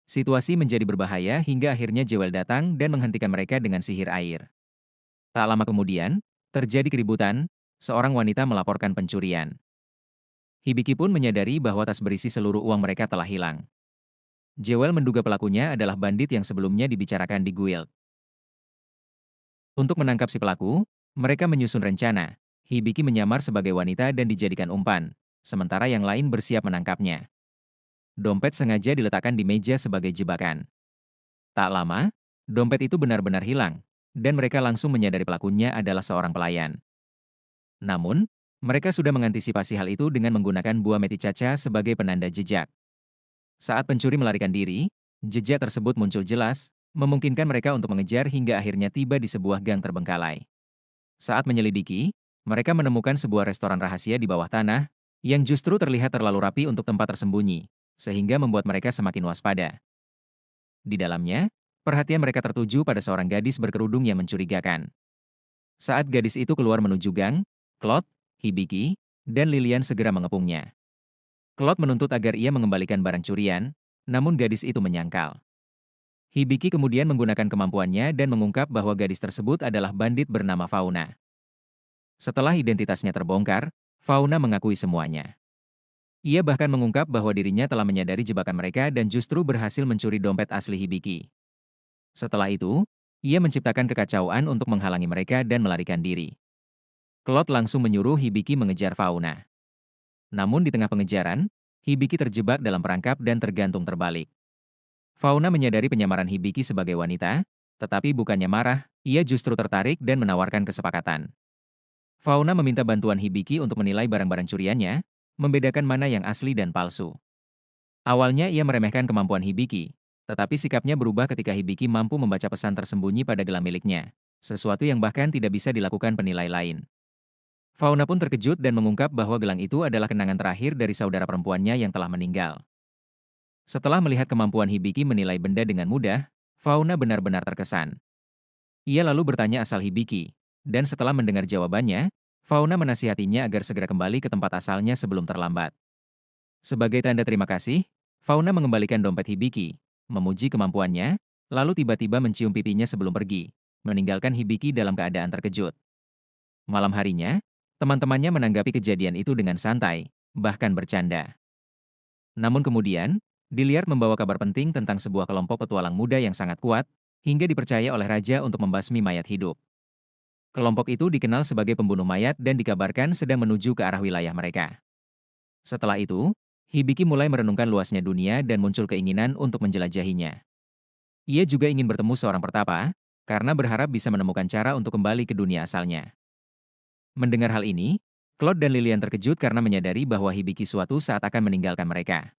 Situasi menjadi berbahaya hingga akhirnya Jewel datang dan menghentikan mereka dengan sihir air. Tak lama kemudian, terjadi keributan, seorang wanita melaporkan pencurian. Hibiki pun menyadari bahwa tas berisi seluruh uang mereka telah hilang. Jewel menduga pelakunya adalah bandit yang sebelumnya dibicarakan di guild. Untuk menangkap si pelaku, mereka menyusun rencana. Hibiki menyamar sebagai wanita dan dijadikan umpan, sementara yang lain bersiap menangkapnya. Dompet sengaja diletakkan di meja sebagai jebakan. Tak lama, dompet itu benar-benar hilang, dan mereka langsung menyadari pelakunya adalah seorang pelayan. Namun, mereka sudah mengantisipasi hal itu dengan menggunakan buah meticaca sebagai penanda jejak. Saat pencuri melarikan diri, jejak tersebut muncul jelas, memungkinkan mereka untuk mengejar hingga akhirnya tiba di sebuah gang terbengkalai. Saat menyelidiki, mereka menemukan sebuah restoran rahasia di bawah tanah, yang justru terlihat terlalu rapi untuk tempat tersembunyi, sehingga membuat mereka semakin waspada. Di dalamnya, perhatian mereka tertuju pada seorang gadis berkerudung yang mencurigakan. Saat gadis itu keluar menuju gang, Claude, Hibiki, dan Lilian segera mengepungnya. Claude menuntut agar ia mengembalikan barang curian, namun gadis itu menyangkal. Hibiki kemudian menggunakan kemampuannya dan mengungkap bahwa gadis tersebut adalah bandit bernama Fauna. Setelah identitasnya terbongkar, Fauna mengakui semuanya. Ia bahkan mengungkap bahwa dirinya telah menyadari jebakan mereka dan justru berhasil mencuri dompet asli Hibiki. Setelah itu, ia menciptakan kekacauan untuk menghalangi mereka dan melarikan diri. Claude langsung menyuruh Hibiki mengejar Fauna. Namun di tengah pengejaran, Hibiki terjebak dalam perangkap dan tergantung terbalik. Fauna menyadari penyamaran Hibiki sebagai wanita, tetapi bukannya marah, ia justru tertarik dan menawarkan kesepakatan. Fauna meminta bantuan Hibiki untuk menilai barang-barang curiannya, membedakan mana yang asli dan palsu. Awalnya ia meremehkan kemampuan Hibiki, tetapi sikapnya berubah ketika Hibiki mampu membaca pesan tersembunyi pada gelang miliknya, sesuatu yang bahkan tidak bisa dilakukan penilai lain. Fauna pun terkejut dan mengungkap bahwa gelang itu adalah kenangan terakhir dari saudara perempuannya yang telah meninggal. Setelah melihat kemampuan Hibiki menilai benda dengan mudah, Fauna benar-benar terkesan. Ia lalu bertanya asal Hibiki, dan setelah mendengar jawabannya, Fauna menasihatinya agar segera kembali ke tempat asalnya sebelum terlambat. Sebagai tanda terima kasih, Fauna mengembalikan dompet Hibiki, memuji kemampuannya, lalu tiba-tiba mencium pipinya sebelum pergi, meninggalkan Hibiki dalam keadaan terkejut. Malam harinya, teman-temannya menanggapi kejadian itu dengan santai, bahkan bercanda. Namun kemudian, Diliard membawa kabar penting tentang sebuah kelompok petualang muda yang sangat kuat, hingga dipercaya oleh raja untuk membasmi mayat hidup. Kelompok itu dikenal sebagai pembunuh mayat dan dikabarkan sedang menuju ke arah wilayah mereka. Setelah itu, Hibiki mulai merenungkan luasnya dunia dan muncul keinginan untuk menjelajahinya. Ia juga ingin bertemu seorang pertapa, karena berharap bisa menemukan cara untuk kembali ke dunia asalnya. Mendengar hal ini, Claude dan Lilian terkejut karena menyadari bahwa Hibiki suatu saat akan meninggalkan mereka.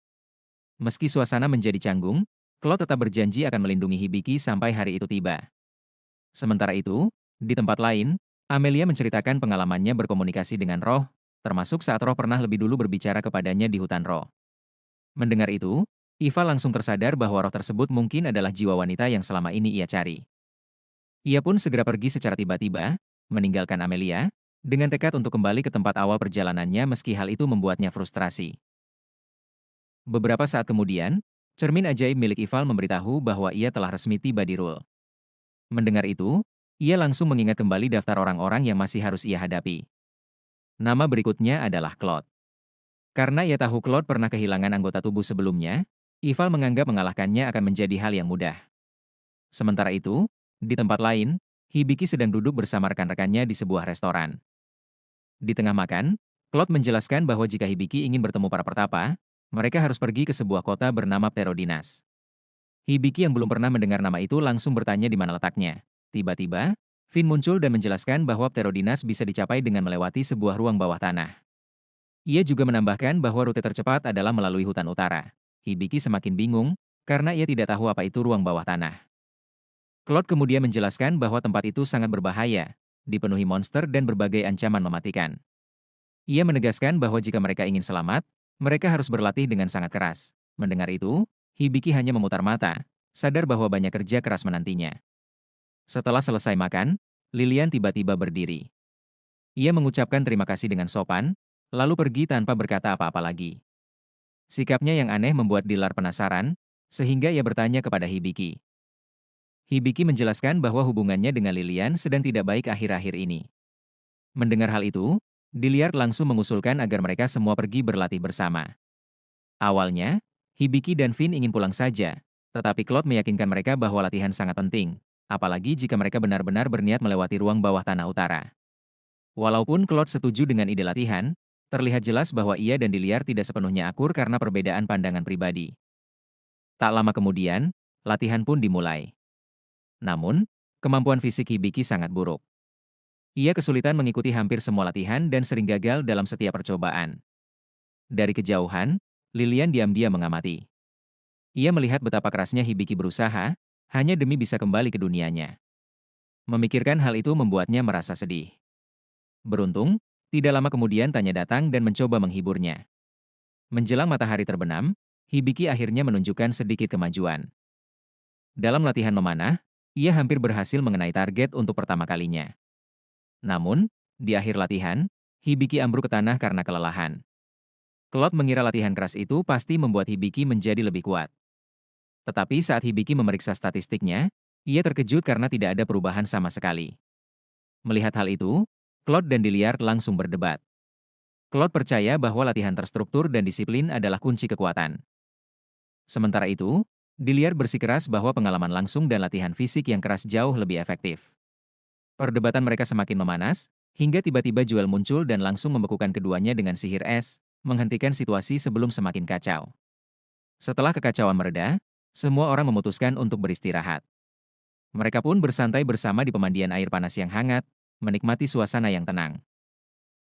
Meski suasana menjadi canggung, Claude tetap berjanji akan melindungi Hibiki sampai hari itu tiba. Sementara itu, di tempat lain, Amelia menceritakan pengalamannya berkomunikasi dengan roh, termasuk saat roh pernah lebih dulu berbicara kepadanya di hutan roh. Mendengar itu, Iva langsung tersadar bahwa roh tersebut mungkin adalah jiwa wanita yang selama ini ia cari. Ia pun segera pergi secara tiba-tiba, meninggalkan Amelia, dengan tekad untuk kembali ke tempat awal perjalanannya meski hal itu membuatnya frustrasi. Beberapa saat kemudian, cermin ajaib milik Ival memberitahu bahwa ia telah resmi tiba di Rule. Mendengar itu, ia langsung mengingat kembali daftar orang-orang yang masih harus ia hadapi. Nama berikutnya adalah Claude. Karena ia tahu Claude pernah kehilangan anggota tubuh sebelumnya, Ival menganggap mengalahkannya akan menjadi hal yang mudah. Sementara itu, di tempat lain, Hibiki sedang duduk bersama rekan-rekannya di sebuah restoran. Di tengah makan, Claude menjelaskan bahwa jika Hibiki ingin bertemu para pertapa, mereka harus pergi ke sebuah kota bernama Pterodinas. Hibiki yang belum pernah mendengar nama itu langsung bertanya di mana letaknya. Tiba-tiba, Finn muncul dan menjelaskan bahwa Pterodinas bisa dicapai dengan melewati sebuah ruang bawah tanah. Ia juga menambahkan bahwa rute tercepat adalah melalui hutan utara. Hibiki semakin bingung, karena ia tidak tahu apa itu ruang bawah tanah. Claude kemudian menjelaskan bahwa tempat itu sangat berbahaya, dipenuhi monster dan berbagai ancaman mematikan. Ia menegaskan bahwa jika mereka ingin selamat, mereka harus berlatih dengan sangat keras. Mendengar itu, Hibiki hanya memutar mata, sadar bahwa banyak kerja keras menantinya. Setelah selesai makan, Lilian tiba-tiba berdiri. Ia mengucapkan terima kasih dengan sopan, lalu pergi tanpa berkata apa-apa lagi. Sikapnya yang aneh membuat Dilar penasaran, sehingga ia bertanya kepada Hibiki. Hibiki menjelaskan bahwa hubungannya dengan Lilian sedang tidak baik akhir-akhir ini. Mendengar hal itu, Diliard langsung mengusulkan agar mereka semua pergi berlatih bersama. Awalnya, Hibiki dan Finn ingin pulang saja, tetapi Claude meyakinkan mereka bahwa latihan sangat penting, apalagi jika mereka benar-benar berniat melewati ruang bawah tanah utara. Walaupun Claude setuju dengan ide latihan, terlihat jelas bahwa ia dan Diliard tidak sepenuhnya akur karena perbedaan pandangan pribadi. Tak lama kemudian, latihan pun dimulai. Namun, kemampuan fisik Hibiki sangat buruk. Ia kesulitan mengikuti hampir semua latihan dan sering gagal dalam setiap percobaan. Dari kejauhan, Lilian diam-diam mengamati. Ia melihat betapa kerasnya Hibiki berusaha, hanya demi bisa kembali ke dunianya. Memikirkan hal itu membuatnya merasa sedih. Beruntung, tidak lama kemudian Tanya datang dan mencoba menghiburnya. Menjelang matahari terbenam, Hibiki akhirnya menunjukkan sedikit kemajuan. Dalam latihan memanah, ia hampir berhasil mengenai target untuk pertama kalinya. Namun, di akhir latihan, Hibiki ambruk ke tanah karena kelelahan. Claude mengira latihan keras itu pasti membuat Hibiki menjadi lebih kuat. Tetapi saat Hibiki memeriksa statistiknya, ia terkejut karena tidak ada perubahan sama sekali. Melihat hal itu, Claude dan Diliard langsung berdebat. Claude percaya bahwa latihan terstruktur dan disiplin adalah kunci kekuatan. Sementara itu, Diliard bersikeras bahwa pengalaman langsung dan latihan fisik yang keras jauh lebih efektif. Perdebatan mereka semakin memanas, hingga tiba-tiba Joel muncul dan langsung membekukan keduanya dengan sihir es, menghentikan situasi sebelum semakin kacau. Setelah kekacauan mereda, semua orang memutuskan untuk beristirahat. Mereka pun bersantai bersama di pemandian air panas yang hangat, menikmati suasana yang tenang.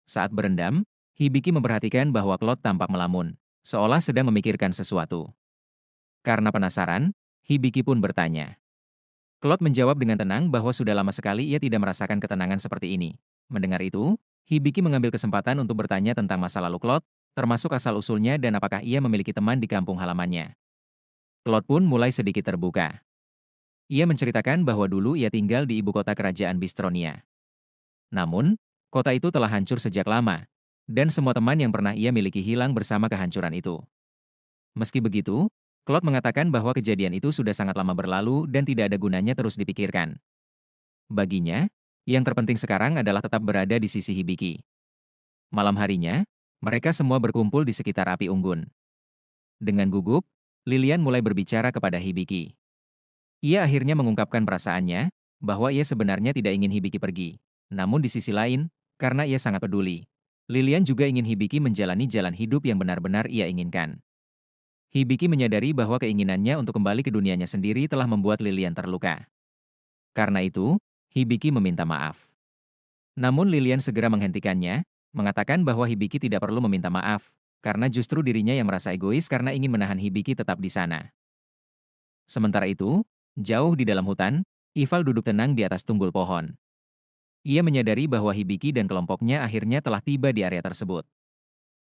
Saat berendam, Hibiki memperhatikan bahwa Claude tampak melamun, seolah sedang memikirkan sesuatu. Karena penasaran, Hibiki pun bertanya. Claude menjawab dengan tenang bahwa sudah lama sekali ia tidak merasakan ketenangan seperti ini. Mendengar itu, Hibiki mengambil kesempatan untuk bertanya tentang masa lalu Claude, termasuk asal-usulnya dan apakah ia memiliki teman di kampung halamannya. Claude pun mulai sedikit terbuka. Ia menceritakan bahwa dulu ia tinggal di ibu kota kerajaan Bistronia. Namun, kota itu telah hancur sejak lama, dan semua teman yang pernah ia miliki hilang bersama kehancuran itu. Meski begitu, Claude mengatakan bahwa kejadian itu sudah sangat lama berlalu dan tidak ada gunanya terus dipikirkan. Baginya, yang terpenting sekarang adalah tetap berada di sisi Hibiki. Malam harinya, mereka semua berkumpul di sekitar api unggun. Dengan gugup, Lilian mulai berbicara kepada Hibiki. Ia akhirnya mengungkapkan perasaannya, bahwa ia sebenarnya tidak ingin Hibiki pergi. Namun di sisi lain, karena ia sangat peduli, Lilian juga ingin Hibiki menjalani jalan hidup yang benar-benar ia inginkan. Hibiki menyadari bahwa keinginannya untuk kembali ke dunianya sendiri telah membuat Lilian terluka. Karena itu, Hibiki meminta maaf. Namun Lilian segera menghentikannya, mengatakan bahwa Hibiki tidak perlu meminta maaf, karena justru dirinya yang merasa egois karena ingin menahan Hibiki tetap di sana. Sementara itu, jauh di dalam hutan, Ival duduk tenang di atas tunggul pohon. Ia menyadari bahwa Hibiki dan kelompoknya akhirnya telah tiba di area tersebut.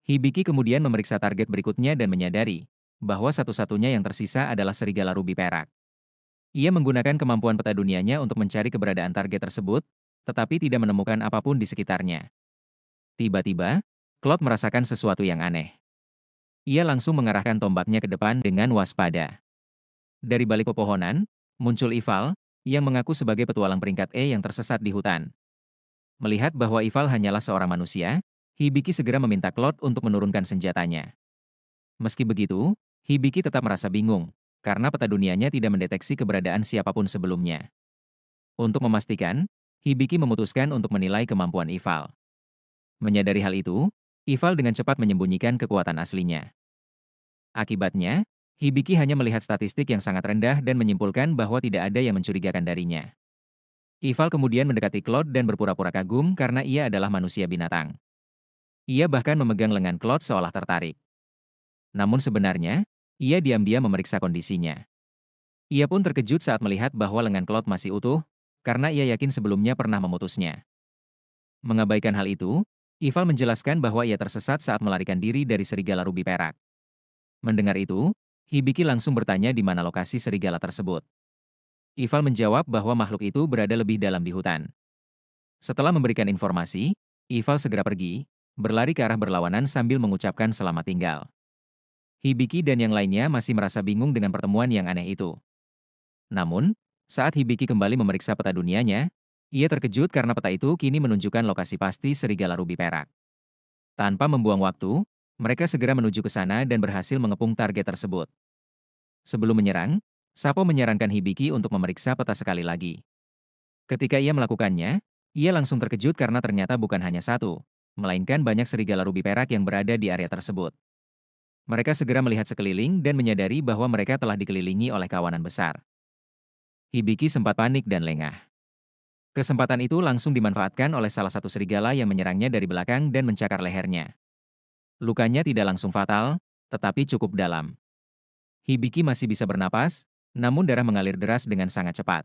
Hibiki kemudian memeriksa target berikutnya dan menyadari bahwa satu-satunya yang tersisa adalah serigala rubi perak. Ia menggunakan kemampuan peta dunianya untuk mencari keberadaan target tersebut, tetapi tidak menemukan apapun di sekitarnya. Tiba-tiba, Claude merasakan sesuatu yang aneh. Ia langsung mengarahkan tombaknya ke depan dengan waspada. Dari balik pepohonan, muncul Ival, yang mengaku sebagai petualang peringkat E yang tersesat di hutan. Melihat bahwa Ival hanyalah seorang manusia, Hibiki segera meminta Claude untuk menurunkan senjatanya. Meski begitu, Hibiki tetap merasa bingung, karena peta dunianya tidak mendeteksi keberadaan siapapun sebelumnya. Untuk memastikan, Hibiki memutuskan untuk menilai kemampuan Ival. Menyadari hal itu, Ival dengan cepat menyembunyikan kekuatan aslinya. Akibatnya, Hibiki hanya melihat statistik yang sangat rendah dan menyimpulkan bahwa tidak ada yang mencurigakan darinya. Ival kemudian mendekati Claude dan berpura-pura kagum karena ia adalah manusia binatang. Ia bahkan memegang lengan Claude seolah tertarik. Namun sebenarnya, ia diam-diam memeriksa kondisinya. Ia pun terkejut saat melihat bahwa lengan Claude masih utuh, karena ia yakin sebelumnya pernah memutusnya. Mengabaikan hal itu, Ival menjelaskan bahwa ia tersesat saat melarikan diri dari serigala rubi perak. Mendengar itu, Hibiki langsung bertanya di mana lokasi serigala tersebut. Ival menjawab bahwa makhluk itu berada lebih dalam di hutan. Setelah memberikan informasi, Ival segera pergi, berlari ke arah berlawanan sambil mengucapkan selamat tinggal. Hibiki dan yang lainnya masih merasa bingung dengan pertemuan yang aneh itu. Namun, saat Hibiki kembali memeriksa peta dunianya, ia terkejut karena peta itu kini menunjukkan lokasi pasti serigala rubi perak. Tanpa membuang waktu, mereka segera menuju ke sana dan berhasil mengepung target tersebut. Sebelum menyerang, Sapo menyarankan Hibiki untuk memeriksa peta sekali lagi. Ketika ia melakukannya, ia langsung terkejut karena ternyata bukan hanya satu, melainkan banyak serigala rubi perak yang berada di area tersebut. Mereka segera melihat sekeliling dan menyadari bahwa mereka telah dikelilingi oleh kawanan besar. Hibiki sempat panik dan lengah. Kesempatan itu langsung dimanfaatkan oleh salah satu serigala yang menyerangnya dari belakang dan mencakar lehernya. Lukanya tidak langsung fatal, tetapi cukup dalam. Hibiki masih bisa bernapas, namun darah mengalir deras dengan sangat cepat.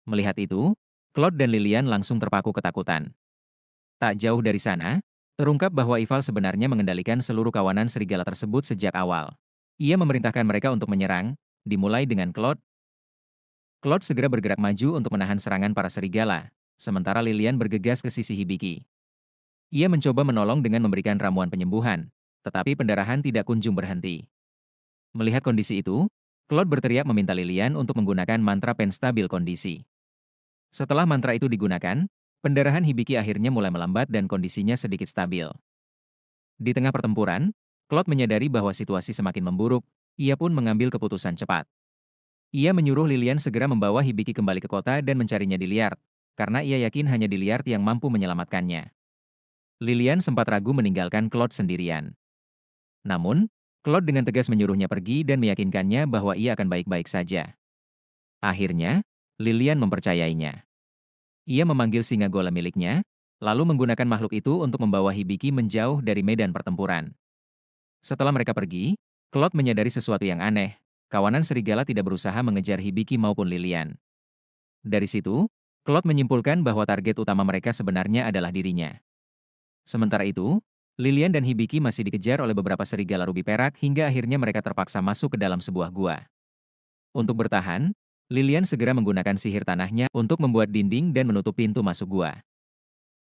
Melihat itu, Claude dan Lilian langsung terpaku ketakutan. Tak jauh dari sana, terungkap bahwa Ival sebenarnya mengendalikan seluruh kawanan serigala tersebut sejak awal. Ia memerintahkan mereka untuk menyerang, dimulai dengan Claude. Claude segera bergerak maju untuk menahan serangan para serigala, sementara Lilian bergegas ke sisi Hibiki. Ia mencoba menolong dengan memberikan ramuan penyembuhan, tetapi pendarahan tidak kunjung berhenti. Melihat kondisi itu, Claude berteriak meminta Lilian untuk menggunakan mantra penstabil kondisi. Setelah mantra itu digunakan, pendarahan Hibiki akhirnya mulai melambat dan kondisinya sedikit stabil. Di tengah pertempuran, Claude menyadari bahwa situasi semakin memburuk, ia pun mengambil keputusan cepat. Ia menyuruh Lilian segera membawa Hibiki kembali ke kota dan mencarinya di Liart, karena ia yakin hanya di Liart yang mampu menyelamatkannya. Lilian sempat ragu meninggalkan Claude sendirian. Namun, Claude dengan tegas menyuruhnya pergi dan meyakinkannya bahwa ia akan baik-baik saja. Akhirnya, Lilian mempercayainya. Ia memanggil singa golem miliknya, lalu menggunakan makhluk itu untuk membawa Hibiki menjauh dari medan pertempuran. Setelah mereka pergi, Claude menyadari sesuatu yang aneh. Kawanan serigala tidak berusaha mengejar Hibiki maupun Lilian. Dari situ, Claude menyimpulkan bahwa target utama mereka sebenarnya adalah dirinya. Sementara itu, Lilian dan Hibiki masih dikejar oleh beberapa serigala rubi perak hingga akhirnya mereka terpaksa masuk ke dalam sebuah gua. Untuk bertahan, Lilian segera menggunakan sihir tanahnya untuk membuat dinding dan menutup pintu masuk gua.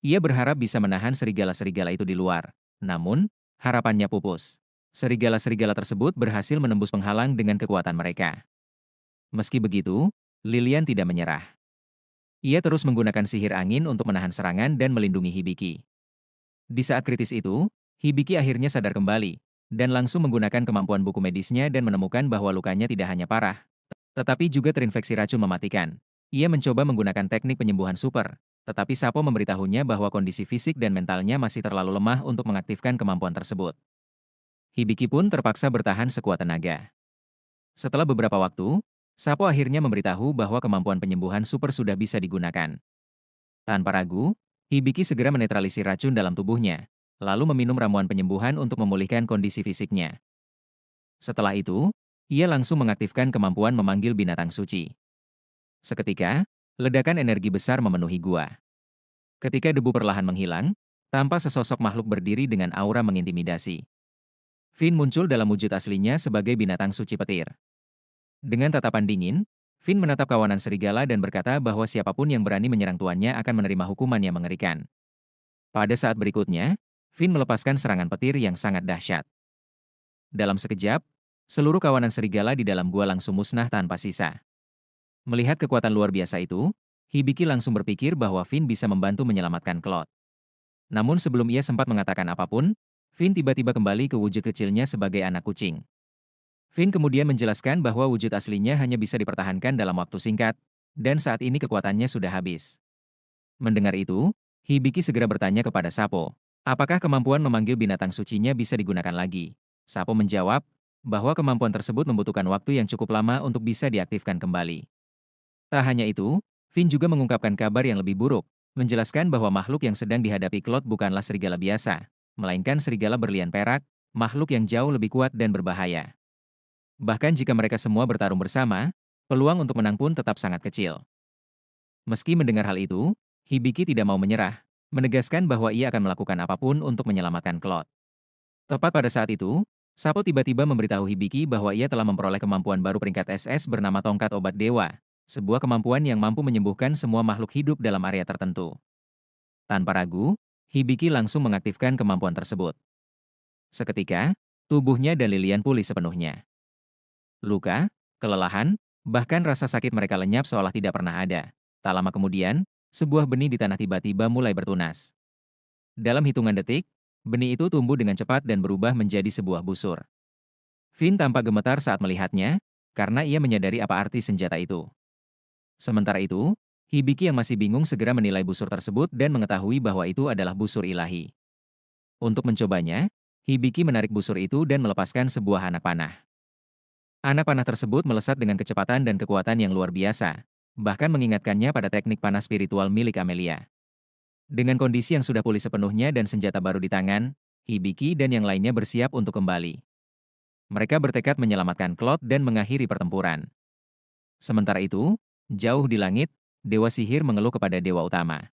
Ia berharap bisa menahan serigala-serigala itu di luar. Namun, harapannya pupus. Serigala-serigala tersebut berhasil menembus penghalang dengan kekuatan mereka. Meski begitu, Lilian tidak menyerah. Ia terus menggunakan sihir angin untuk menahan serangan dan melindungi Hibiki. Di saat kritis itu, Hibiki akhirnya sadar kembali, dan langsung menggunakan kemampuan buku medisnya dan menemukan bahwa lukanya tidak hanya parah, tetapi juga terinfeksi racun mematikan. Ia mencoba menggunakan teknik penyembuhan super, tetapi Sapo memberitahunya bahwa kondisi fisik dan mentalnya masih terlalu lemah untuk mengaktifkan kemampuan tersebut. Hibiki pun terpaksa bertahan sekuat tenaga. Setelah beberapa waktu, Sapo akhirnya memberitahu bahwa kemampuan penyembuhan super sudah bisa digunakan. Tanpa ragu, Hibiki segera menetralisir racun dalam tubuhnya, lalu meminum ramuan penyembuhan untuk memulihkan kondisi fisiknya. Setelah itu, ia langsung mengaktifkan kemampuan memanggil binatang suci. Seketika, ledakan energi besar memenuhi gua. Ketika debu perlahan menghilang, tampak sesosok makhluk berdiri dengan aura mengintimidasi. Finn muncul dalam wujud aslinya sebagai binatang suci petir. Dengan tatapan dingin, Finn menatap kawanan serigala dan berkata bahwa siapapun yang berani menyerang tuannya akan menerima hukuman yang mengerikan. Pada saat berikutnya, Finn melepaskan serangan petir yang sangat dahsyat. Dalam sekejap, seluruh kawanan serigala di dalam gua langsung musnah tanpa sisa. Melihat kekuatan luar biasa itu, Hibiki langsung berpikir bahwa Finn bisa membantu menyelamatkan Claude. Namun sebelum ia sempat mengatakan apapun, Finn tiba-tiba kembali ke wujud kecilnya sebagai anak kucing. Finn kemudian menjelaskan bahwa wujud aslinya hanya bisa dipertahankan dalam waktu singkat, dan saat ini kekuatannya sudah habis. Mendengar itu, Hibiki segera bertanya kepada Sapo, apakah kemampuan memanggil binatang sucinya bisa digunakan lagi? Sapo menjawab, bahwa kemampuan tersebut membutuhkan waktu yang cukup lama untuk bisa diaktifkan kembali. Tak hanya itu, Finn juga mengungkapkan kabar yang lebih buruk, menjelaskan bahwa makhluk yang sedang dihadapi Claude bukanlah serigala biasa, melainkan serigala berlian perak, makhluk yang jauh lebih kuat dan berbahaya. Bahkan jika mereka semua bertarung bersama, peluang untuk menang pun tetap sangat kecil. Meski mendengar hal itu, Hibiki tidak mau menyerah, menegaskan bahwa ia akan melakukan apapun untuk menyelamatkan Claude. Tepat pada saat itu, Sapo tiba-tiba memberitahu Hibiki bahwa ia telah memperoleh kemampuan baru peringkat SS bernama Tongkat Obat Dewa, sebuah kemampuan yang mampu menyembuhkan semua makhluk hidup dalam area tertentu. Tanpa ragu, Hibiki langsung mengaktifkan kemampuan tersebut. Seketika, tubuhnya dan Lilian pulih sepenuhnya. Luka, kelelahan, bahkan rasa sakit mereka lenyap seolah tidak pernah ada. Tak lama kemudian, sebuah benih di tanah tiba-tiba mulai bertunas. Dalam hitungan detik, benih itu tumbuh dengan cepat dan berubah menjadi sebuah busur. Finn tampak gemetar saat melihatnya, karena ia menyadari apa arti senjata itu. Sementara itu, Hibiki yang masih bingung segera menilai busur tersebut dan mengetahui bahwa itu adalah busur ilahi. Untuk mencobanya, Hibiki menarik busur itu dan melepaskan sebuah anak panah. Anak panah tersebut melesat dengan kecepatan dan kekuatan yang luar biasa, bahkan mengingatkannya pada teknik panah spiritual milik Amelia. Dengan kondisi yang sudah pulih sepenuhnya dan senjata baru di tangan, Hibiki dan yang lainnya bersiap untuk kembali. Mereka bertekad menyelamatkan Claude dan mengakhiri pertempuran. Sementara itu, jauh di langit, Dewa Sihir mengeluh kepada Dewa Utama.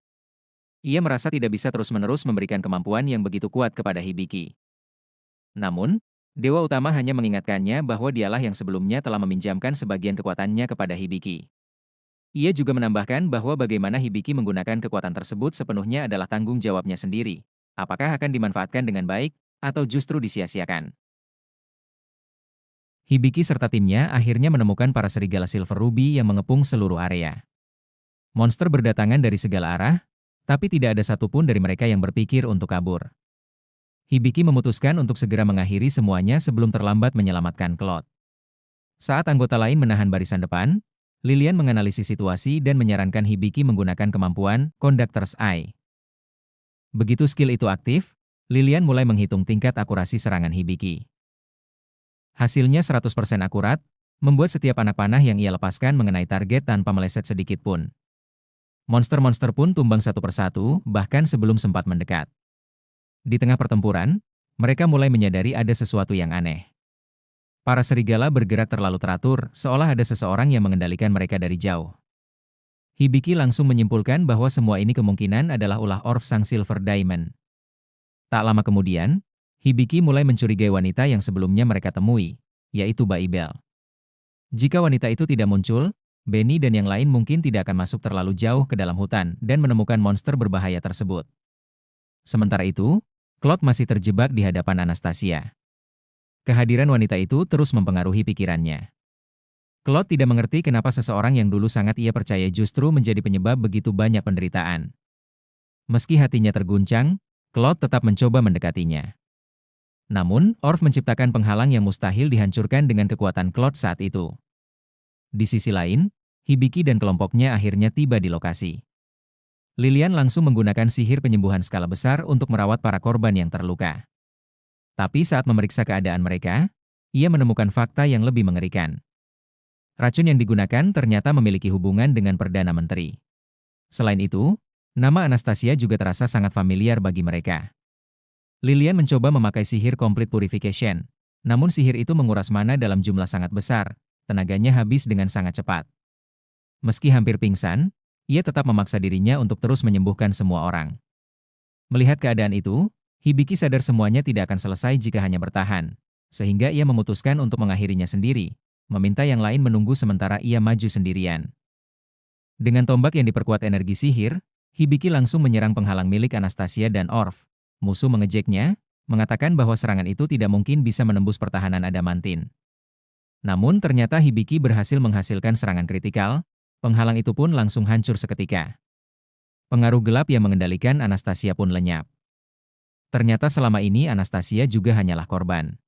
Ia merasa tidak bisa terus-menerus memberikan kemampuan yang begitu kuat kepada Hibiki. Namun, Dewa Utama hanya mengingatkannya bahwa dialah yang sebelumnya telah meminjamkan sebagian kekuatannya kepada Hibiki. Ia juga menambahkan bahwa bagaimana Hibiki menggunakan kekuatan tersebut sepenuhnya adalah tanggung jawabnya sendiri. Apakah akan dimanfaatkan dengan baik, atau justru disia-siakan? Hibiki serta timnya akhirnya menemukan para serigala Silver Ruby yang mengepung seluruh area. Monster berdatangan dari segala arah, tapi tidak ada satupun dari mereka yang berpikir untuk kabur. Hibiki memutuskan untuk segera mengakhiri semuanya sebelum terlambat menyelamatkan Claude. Saat anggota lain menahan barisan depan, Lilian menganalisis situasi dan menyarankan Hibiki menggunakan kemampuan Conductor's Eye. Begitu skill itu aktif, Lilian mulai menghitung tingkat akurasi serangan Hibiki. Hasilnya 100% akurat, membuat setiap anak panah yang ia lepaskan mengenai target tanpa meleset sedikit pun. Monster-monster pun tumbang satu persatu, bahkan sebelum sempat mendekat. Di tengah pertempuran, mereka mulai menyadari ada sesuatu yang aneh. Para serigala bergerak terlalu teratur, seolah ada seseorang yang mengendalikan mereka dari jauh. Hibiki langsung menyimpulkan bahwa semua ini kemungkinan adalah ulah Orf Sang Silver Diamond. Tak lama kemudian, Hibiki mulai mencurigai wanita yang sebelumnya mereka temui, yaitu Baibel. Jika wanita itu tidak muncul, Benny dan yang lain mungkin tidak akan masuk terlalu jauh ke dalam hutan dan menemukan monster berbahaya tersebut. Sementara itu, Claude masih terjebak di hadapan Anastasia. Kehadiran wanita itu terus mempengaruhi pikirannya. Claude tidak mengerti kenapa seseorang yang dulu sangat ia percaya justru menjadi penyebab begitu banyak penderitaan. Meski hatinya terguncang, Claude tetap mencoba mendekatinya. Namun, Orf menciptakan penghalang yang mustahil dihancurkan dengan kekuatan Claude saat itu. Di sisi lain, Hibiki dan kelompoknya akhirnya tiba di lokasi. Lilian langsung menggunakan sihir penyembuhan skala besar untuk merawat para korban yang terluka. Tapi saat memeriksa keadaan mereka, ia menemukan fakta yang lebih mengerikan. Racun yang digunakan ternyata memiliki hubungan dengan Perdana Menteri. Selain itu, nama Anastasia juga terasa sangat familiar bagi mereka. Lilian mencoba memakai sihir Complete Purification, namun sihir itu menguras mana dalam jumlah sangat besar, tenaganya habis dengan sangat cepat. Meski hampir pingsan, ia tetap memaksa dirinya untuk terus menyembuhkan semua orang. Melihat keadaan itu, Hibiki sadar semuanya tidak akan selesai jika hanya bertahan, sehingga ia memutuskan untuk mengakhirinya sendiri, meminta yang lain menunggu sementara ia maju sendirian. Dengan tombak yang diperkuat energi sihir, Hibiki langsung menyerang penghalang milik Anastasia dan Orf. Musuh mengejeknya, mengatakan bahwa serangan itu tidak mungkin bisa menembus pertahanan adamantin. Namun ternyata Hibiki berhasil menghasilkan serangan kritikal, penghalang itu pun langsung hancur seketika. Pengaruh gelap yang mengendalikan Anastasia pun lenyap. Ternyata selama ini Anastasia juga hanyalah korban.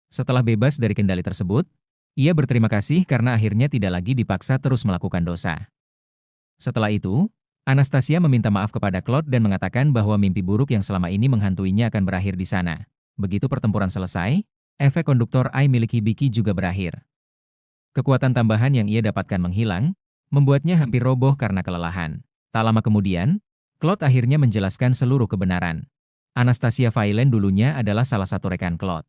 Setelah bebas dari kendali tersebut, ia berterima kasih karena akhirnya tidak lagi dipaksa terus melakukan dosa. Setelah itu, Anastasia meminta maaf kepada Claude dan mengatakan bahwa mimpi buruk yang selama ini menghantuinya akan berakhir di sana. Begitu pertempuran selesai, efek konduktor Ai milik Hibiki juga berakhir. Kekuatan tambahan yang ia dapatkan menghilang, membuatnya hampir roboh karena kelelahan. Tak lama kemudian, Claude akhirnya menjelaskan seluruh kebenaran. Anastasia Violet dulunya adalah salah satu rekan Claude.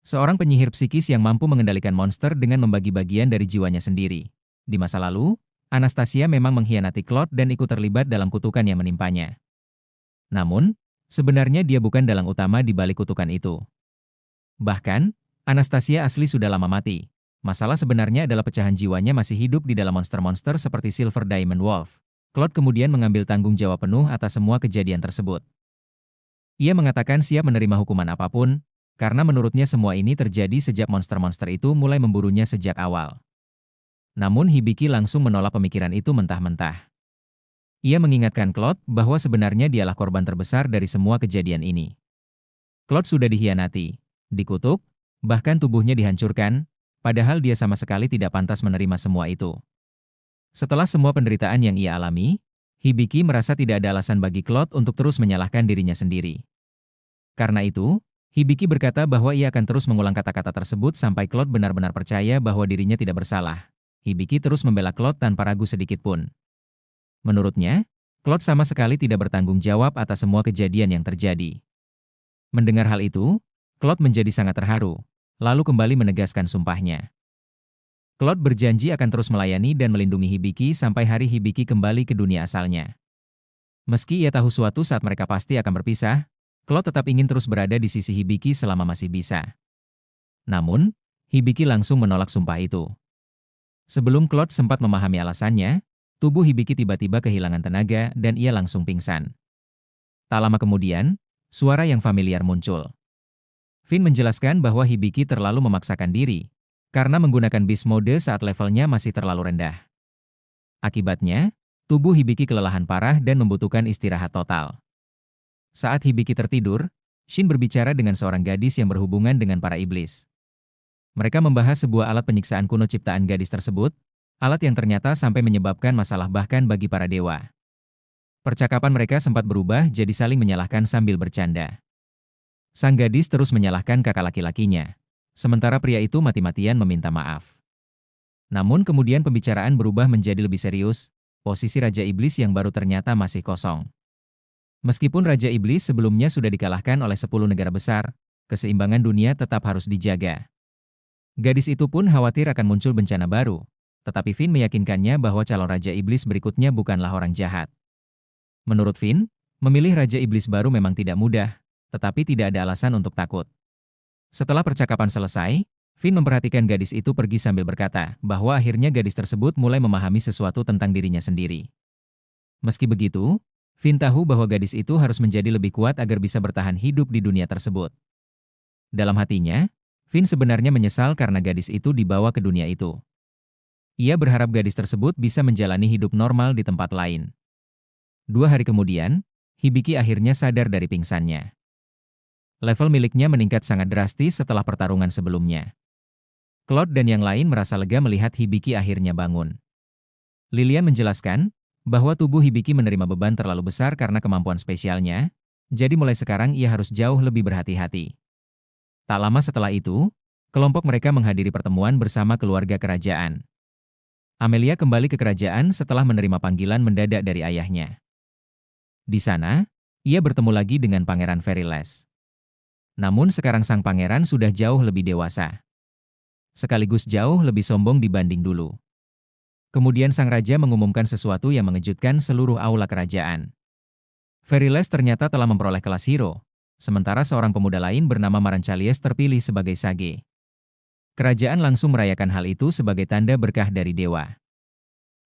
Seorang penyihir psikis yang mampu mengendalikan monster dengan membagi bagian dari jiwanya sendiri. Di masa lalu, Anastasia memang mengkhianati Claude dan ikut terlibat dalam kutukan yang menimpanya. Namun, sebenarnya dia bukan dalang utama di balik kutukan itu. Bahkan, Anastasia asli sudah lama mati. Masalah sebenarnya adalah pecahan jiwanya masih hidup di dalam monster-monster seperti Silver Diamond Wolf. Claude kemudian mengambil tanggung jawab penuh atas semua kejadian tersebut. Ia mengatakan siap menerima hukuman apapun, karena menurutnya semua ini terjadi sejak monster-monster itu mulai memburunya sejak awal. Namun Hibiki langsung menolak pemikiran itu mentah-mentah. Ia mengingatkan Claude bahwa sebenarnya dialah korban terbesar dari semua kejadian ini. Claude sudah dikhianati, dikutuk, bahkan tubuhnya dihancurkan, padahal dia sama sekali tidak pantas menerima semua itu. Setelah semua penderitaan yang ia alami, Hibiki merasa tidak ada alasan bagi Claude untuk terus menyalahkan dirinya sendiri. Karena itu, Hibiki berkata bahwa ia akan terus mengulang kata-kata tersebut sampai Claude benar-benar percaya bahwa dirinya tidak bersalah. Hibiki terus membela Claude tanpa ragu sedikitpun. Menurutnya, Claude sama sekali tidak bertanggung jawab atas semua kejadian yang terjadi. Mendengar hal itu, Claude menjadi sangat terharu, lalu kembali menegaskan sumpahnya. Claude berjanji akan terus melayani dan melindungi Hibiki sampai hari Hibiki kembali ke dunia asalnya. Meski ia tahu suatu saat mereka pasti akan berpisah, Claude tetap ingin terus berada di sisi Hibiki selama masih bisa. Namun, Hibiki langsung menolak sumpah itu. Sebelum Claude sempat memahami alasannya, tubuh Hibiki tiba-tiba kehilangan tenaga dan ia langsung pingsan. Tak lama kemudian, suara yang familiar muncul. Finn menjelaskan bahwa Hibiki terlalu memaksakan diri, karena menggunakan Beast Mode saat levelnya masih terlalu rendah. Akibatnya, tubuh Hibiki kelelahan parah dan membutuhkan istirahat total. Saat Hibiki tertidur, Shin berbicara dengan seorang gadis yang berhubungan dengan para iblis. Mereka membahas sebuah alat penyiksaan kuno ciptaan gadis tersebut, alat yang ternyata sampai menyebabkan masalah bahkan bagi para dewa. Percakapan mereka sempat berubah jadi saling menyalahkan sambil bercanda. Sang gadis terus menyalahkan kakak laki-lakinya, sementara pria itu mati-matian meminta maaf. Namun kemudian pembicaraan berubah menjadi lebih serius, posisi Raja Iblis yang baru ternyata masih kosong. Meskipun Raja Iblis sebelumnya sudah dikalahkan oleh 10 negara besar, keseimbangan dunia tetap harus dijaga. Gadis itu pun khawatir akan muncul bencana baru, tetapi Finn meyakinkannya bahwa calon Raja Iblis berikutnya bukanlah orang jahat. Menurut Finn, memilih Raja Iblis baru memang tidak mudah, tetapi tidak ada alasan untuk takut. Setelah percakapan selesai, Finn memperhatikan gadis itu pergi sambil berkata bahwa akhirnya gadis tersebut mulai memahami sesuatu tentang dirinya sendiri. Meski begitu, Finn tahu bahwa gadis itu harus menjadi lebih kuat agar bisa bertahan hidup di dunia tersebut. Dalam hatinya, Finn sebenarnya menyesal karena gadis itu dibawa ke dunia itu. Ia berharap gadis tersebut bisa menjalani hidup normal di tempat lain. 2 hari kemudian, Hibiki akhirnya sadar dari pingsannya. Level miliknya meningkat sangat drastis setelah pertarungan sebelumnya. Claude dan yang lain merasa lega melihat Hibiki akhirnya bangun. Lilian menjelaskan bahwa tubuh Hibiki menerima beban terlalu besar karena kemampuan spesialnya, jadi mulai sekarang ia harus jauh lebih berhati-hati. Tak lama setelah itu, kelompok mereka menghadiri pertemuan bersama keluarga kerajaan. Amelia kembali ke kerajaan setelah menerima panggilan mendadak dari ayahnya. Di sana, ia bertemu lagi dengan Pangeran Veriles. Namun sekarang sang pangeran sudah jauh lebih dewasa. Sekaligus jauh lebih sombong dibanding dulu. Kemudian sang raja mengumumkan sesuatu yang mengejutkan seluruh aula kerajaan. Veriles ternyata telah memperoleh kelas hero, sementara seorang pemuda lain bernama Maranchalies terpilih sebagai Sage. Kerajaan langsung merayakan hal itu sebagai tanda berkah dari dewa.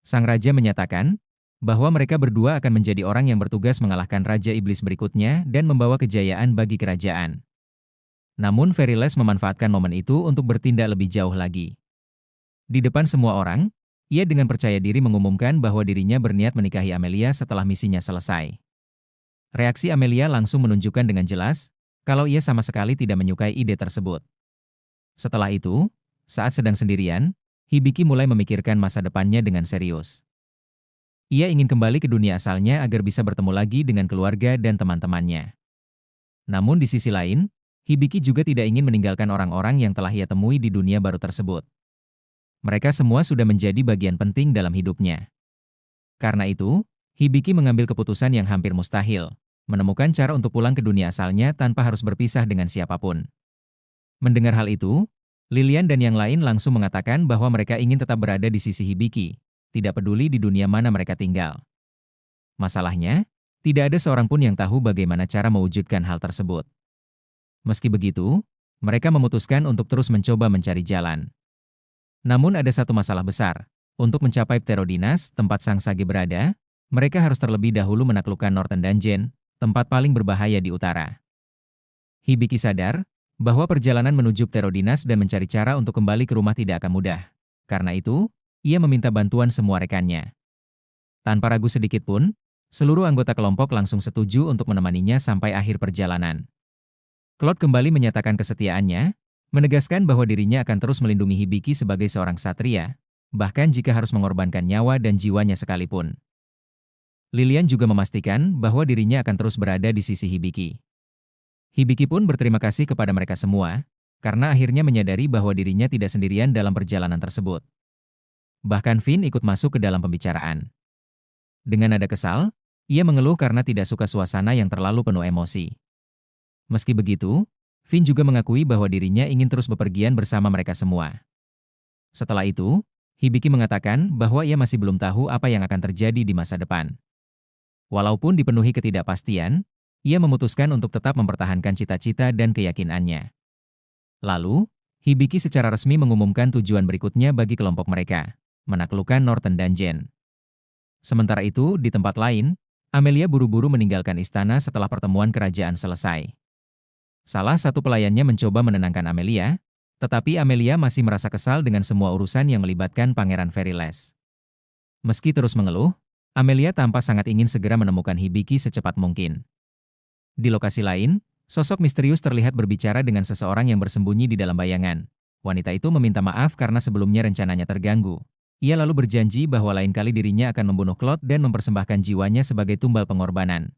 Sang raja menyatakan bahwa mereka berdua akan menjadi orang yang bertugas mengalahkan Raja Iblis berikutnya dan membawa kejayaan bagi kerajaan. Namun Verilles memanfaatkan momen itu untuk bertindak lebih jauh lagi. Di depan semua orang, ia dengan percaya diri mengumumkan bahwa dirinya berniat menikahi Amelia setelah misinya selesai. Reaksi Amelia langsung menunjukkan dengan jelas kalau ia sama sekali tidak menyukai ide tersebut. Setelah itu, saat sedang sendirian, Hibiki mulai memikirkan masa depannya dengan serius. Ia ingin kembali ke dunia asalnya agar bisa bertemu lagi dengan keluarga dan teman-temannya. Namun di sisi lain, Hibiki juga tidak ingin meninggalkan orang-orang yang telah ia temui di dunia baru tersebut. Mereka semua sudah menjadi bagian penting dalam hidupnya. Karena itu, Hibiki mengambil keputusan yang hampir mustahil, menemukan cara untuk pulang ke dunia asalnya tanpa harus berpisah dengan siapapun. Mendengar hal itu, Lilian dan yang lain langsung mengatakan bahwa mereka ingin tetap berada di sisi Hibiki, tidak peduli di dunia mana mereka tinggal. Masalahnya, tidak ada seorang pun yang tahu bagaimana cara mewujudkan hal tersebut. Meski begitu, mereka memutuskan untuk terus mencoba mencari jalan. Namun ada satu masalah besar. Untuk mencapai Pterodinas, tempat Sang Sage berada, mereka harus terlebih dahulu menaklukkan Northern Dungeon, tempat paling berbahaya di utara. Hibiki sadar bahwa perjalanan menuju Pterodinas dan mencari cara untuk kembali ke rumah tidak akan mudah. Karena itu, ia meminta bantuan semua rekannya. Tanpa ragu sedikit pun, seluruh anggota kelompok langsung setuju untuk menemaninya sampai akhir perjalanan. Claude kembali menyatakan kesetiaannya, menegaskan bahwa dirinya akan terus melindungi Hibiki sebagai seorang ksatria, bahkan jika harus mengorbankan nyawa dan jiwanya sekalipun. Lilian juga memastikan bahwa dirinya akan terus berada di sisi Hibiki. Hibiki pun berterima kasih kepada mereka semua, karena akhirnya menyadari bahwa dirinya tidak sendirian dalam perjalanan tersebut. Bahkan Finn ikut masuk ke dalam pembicaraan. Dengan nada kesal, ia mengeluh karena tidak suka suasana yang terlalu penuh emosi. Meski begitu, Finn juga mengakui bahwa dirinya ingin terus bepergian bersama mereka semua. Setelah itu, Hibiki mengatakan bahwa ia masih belum tahu apa yang akan terjadi di masa depan. Walaupun dipenuhi ketidakpastian, ia memutuskan untuk tetap mempertahankan cita-cita dan keyakinannya. Lalu, Hibiki secara resmi mengumumkan tujuan berikutnya bagi kelompok mereka, menaklukkan Northern Dungeon. Sementara itu, di tempat lain, Amelia buru-buru meninggalkan istana setelah pertemuan kerajaan selesai. Salah satu pelayannya mencoba menenangkan Amelia, tetapi Amelia masih merasa kesal dengan semua urusan yang melibatkan Pangeran Verilles. Meski terus mengeluh, Amelia tampak sangat ingin segera menemukan Hibiki secepat mungkin. Di lokasi lain, sosok misterius terlihat berbicara dengan seseorang yang bersembunyi di dalam bayangan. Wanita itu meminta maaf karena sebelumnya rencananya terganggu. Ia lalu berjanji bahwa lain kali dirinya akan membunuh Claude dan mempersembahkan jiwanya sebagai tumbal pengorbanan.